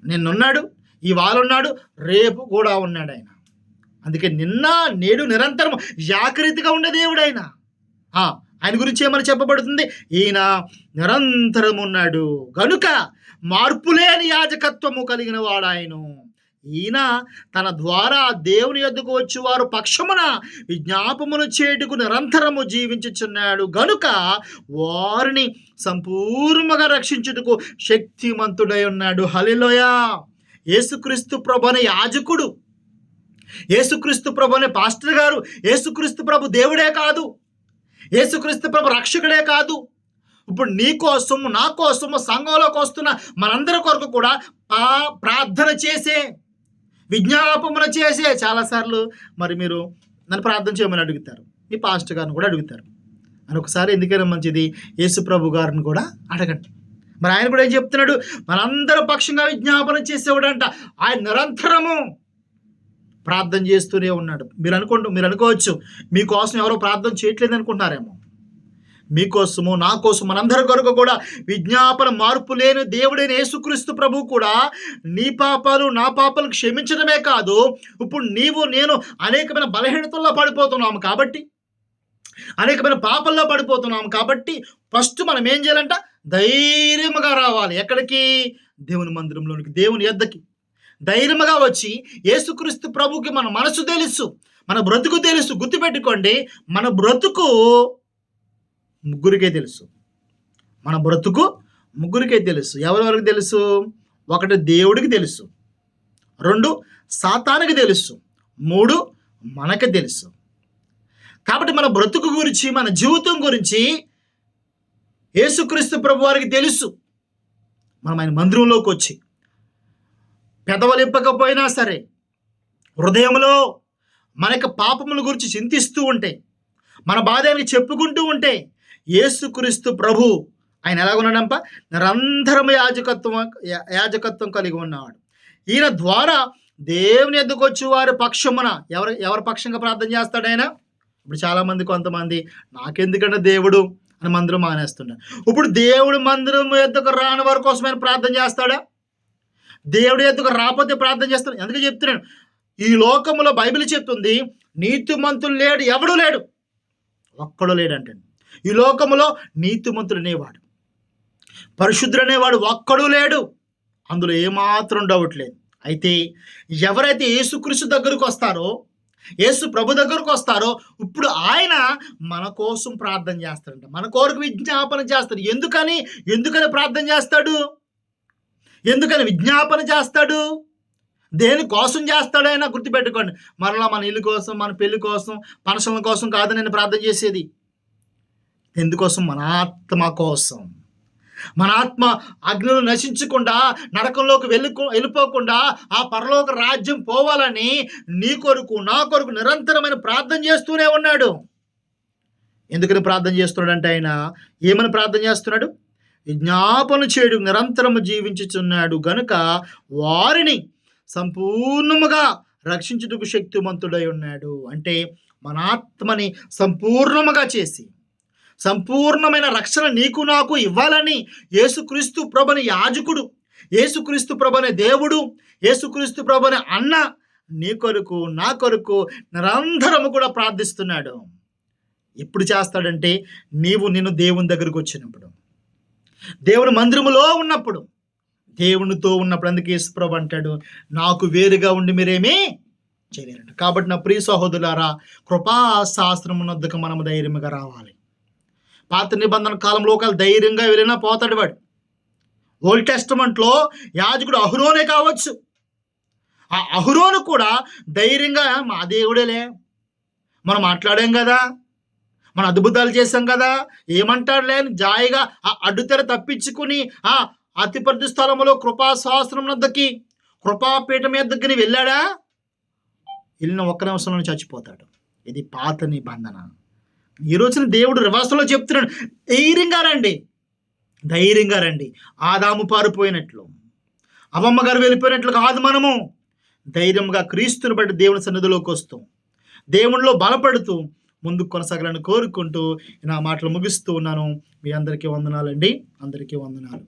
నిన్నున్నాడు, ఈ వాలున్నాడు, రేపు కూడా ఉన్నాడు ఆయన. అందుకే నిన్న నేడు నిరంతరం జాగ్రత్తగా ఉండే దేవుడు ఆయన. ఆయన గురించి ఏమని చెప్పబడుతుంది? ఈయన నిరంతరం ఉన్నాడు గనుక మార్పులేని యాజకత్వము కలిగిన వాడు ఆయన. ఈయన తన ద్వారా దేవుని యొద్దకు వచ్చి వారు పక్షమున విజ్ఞాపమును చేయుటకు నిరంతరము జీవించుచున్నాడు గనుక వారిని సంపూర్ణంగా రక్షించుటకు శక్తిమంతుడై ఉన్నాడు. హల్లెలూయా. యేసుక్రీస్తు ప్రభు అనే యాజకుడు, యేసుక్రీస్తు ప్రభు అనే పాస్టర్ గారు, యేసుక్రీస్తు ప్రభు దేవుడే కాదు, యేసుక్రీస్తు ప్రభు రక్షకుడే కాదు. ఇప్పుడు నీ కోసము, నా కోసము, సంఘంలోకి వస్తున్న మనందరి కొరకు కూడా ప్రార్థన చేసే, విజ్ఞాపమున చేసే. చాలాసార్లు మరి మీరు నన్ను ప్రార్థన చేయమని అడుగుతారు, మీ పాస్టర్ గారిని కూడా అడుగుతారు. అని ఒకసారి ఎందుకైనా మంచిది యేసు ప్రభు గారిని కూడా అడగండి. మరి ఆయన కూడా ఏం చెప్తున్నాడు? మనందరి పక్షంగా విజ్ఞాపన చేసేవాడంట. ఆయన నిరంతరము ప్రార్థన చేస్తూనే ఉన్నాడు. మీరు అనుకోవచ్చు, మీకోసం ఎవరో ప్రార్థన చేయట్లేదు అనుకుంటున్నారేమో. మీకోసము, నా కోసం, మనందరి కొరకు కూడా విజ్ఞాపన మార్పు లేని దేవుడైన యేసుక్రీస్తు ప్రభు కూడా నీ పాపాలు నా పాపాలు క్షమించడమే కాదు, ఇప్పుడు నీవు నేను అనేకమైన బలహీనతల్లో పడిపోతున్నాము కాబట్టి, అనేకమైన పాపల్లో పడిపోతున్నాము కాబట్టి ఫస్ట్ మనం ఏం చేయాలంట? ధైర్యముగా రావాలి. ఎక్కడికి? దేవుని మందిరంలోనికి, దేవుని యొద్దకి ధైర్యముగా వచ్చి యేసుక్రీస్తు ప్రభుకి మన మనసు తెలుసు, మన బ్రతుకు తెలుసు. గుర్తుపెట్టుకోండి, మన బ్రతుకు ముగ్గురికే తెలుసు. మన బ్రతుకు ముగ్గురికే తెలుసు. ఎవరెవరికి తెలుసు? ఒకటి దేవుడికి తెలుసు, 2 సాతానుకి తెలుసు, 3 మనకి తెలుసు. కాబట్టి మన బ్రతుకు గురించి, మన జీవితం గురించి యేసుక్రీస్తు ప్రభు వారికి తెలుసు. మనం ఆయన మందిరంలోకి వచ్చి పెదవలిప్పకపోయినా సరే హృదయంలో మనకు పాపముల గురించి చింతిస్తూ ఉంటే, మన బాధని చెప్పుకుంటూ ఉంటే, యేసుక్రీస్తు ప్రభు ఆయన ఎలాగున్నాడంప? నిరంతరం యాజకత్వం కలిగి ఉన్నాడు. ఈయన ద్వారా దేవుని ఎద్దుకు వచ్చి వారి పక్షమున ఎవరి పక్షంగా ప్రార్థన చేస్తాడు ఆయన? ఇప్పుడు చాలామంది, కొంతమంది నాకెందుకంటే దేవుడు అని మందిరం మానేస్తున్నాడు. ఇప్పుడు దేవుడు మందిరం ఎద్దుకు రాని వారి కోసం ఆయన ప్రార్థన చేస్తాడా? దేవుడి ఎద్దుకు రాకపోతే ప్రార్థన చేస్తాడు. ఎందుకు చెప్తున్నాను? ఈ లోకంలో బైబిల్ చెప్తుంది, నీతిమంతులు లేడు, ఎవడు లేడు, ఒక్కడు లేడంటే. ఈ లోకంలో నీతిమంతుడు అనేవాడు, పరిశుద్ధుడు అనేవాడు ఒక్కడు లేడు. అందులో ఏమాత్రం డౌట్ లేదు. అయితే ఎవరైతే యేసుక్రీస్తు దగ్గరకు వస్తారో, యేసు ప్రభు దగ్గరకు వస్తారో, ఇప్పుడు ఆయన మన కోసం ప్రార్థన చేస్తాడంట, మన కొరకు విజ్ఞాపన చేస్తాడు. ఎందుకని ప్రార్థన చేస్తాడు? ఎందుకని విజ్ఞాపన చేస్తాడు? దేనికోసం చేస్తాడు ఆయన? గుర్తుపెట్టుకోండి, మరలా మన ఇల్లు కోసం, మన పెళ్లి కోసం, పనసల కోసం కాదు నేను ప్రార్థన చేసేది. ఎందుకోసం? మన ఆత్మ కోసం. మన ఆత్మ అగ్నిలో నశించకుండా, నరకంలోకి వెళ్ళిపోకుండా ఆ పరలోక రాజ్యం పోవాలని నీ కొరకు, నా కొరకు నిరంతరమైన ప్రార్థన చేస్తూనే ఉన్నాడు. ఎందుకని ప్రార్థన చేస్తున్నాడంటే ఆయన ఏమని ప్రార్థన చేస్తున్నాడు? విజ్ఞాపన చేయడు నిరంతరము జీవించుచున్నాడు గనుక వారిని సంపూర్ణముగా రక్షించుటకు శక్తిమంతుడై ఉన్నాడు. అంటే మన ఆత్మని సంపూర్ణముగా చేసి, సంపూర్ణమైన రక్షణ నీకు నాకు ఇవ్వాలని యేసుక్రీస్తు ప్రభుని యాజకుడు, యేసుక్రీస్తు ప్రభుని దేవుడు, యేసుక్రీస్తు ప్రభుని అన్న నీ కొరకు, నా కొరకు నిరంతరము కూడా ప్రార్థిస్తున్నాడు. ఎప్పుడు చేస్తాడంటే నిన్ను దేవుని దగ్గరకు వచ్చినప్పుడు, దేవుని మందిరములో ఉన్నప్పుడు, దేవునితో ఉన్నప్పుడు. అందుకే యేసు ప్రభు అంటాడు, నాకు వేరుగా ఉండి మీరేమీ చేయలేరంట. కాబట్టి నా ప్రియ సహోదరులారా, కృపాశాస్త్రమునొద్దకు మనము ధైర్యంగా రావాలి. పాత నిబంధన కాలంలో ఒకవేళ ధైర్యంగా వెళ్ళినా పోతాడు వాడు. ఓల్డ్ టెస్టమెంట్లో యాజకుడు అహరోనే కావచ్చు, ఆ అహరోను కూడా ధైర్యంగా మా దేవుడేలే, మనం మాట్లాడాం కదా, మన అద్భుతాలు చేశాం కదా, ఏమంటాడులే అని జాయిగా ఆ అడ్డుతెర తప్పించుకుని ఆ అతి పరిశుద్ధ స్థలములో కృపాశాస్త్రం వద్దకి, కృపాపీఠం దగ్గరికి వెళ్ళాడా? వెళ్ళిన ఒక్క నిమిషంలో చచ్చిపోతాడు. ఇది పాత నిబంధన. ఈ రోజున దేవుడు రివర్స్లో చెప్తున్నాడు, ధైర్యంగా రండి. ఆదాము పారిపోయినట్లు, అవమ్మ గారు వెళ్ళిపోయినట్లు కాదు, మనము ధైర్యంగా క్రీస్తుని బట్టి దేవుని సన్నిధిలోకి వస్తూ, దేవునిలో బలపడుతూ ముందుకు కొనసాగాలని కోరుకుంటూ నా మాటలు ముగిస్తూ ఉన్నాను. మీ అందరికీ వందనాలండి. అందరికీ వందనాలు.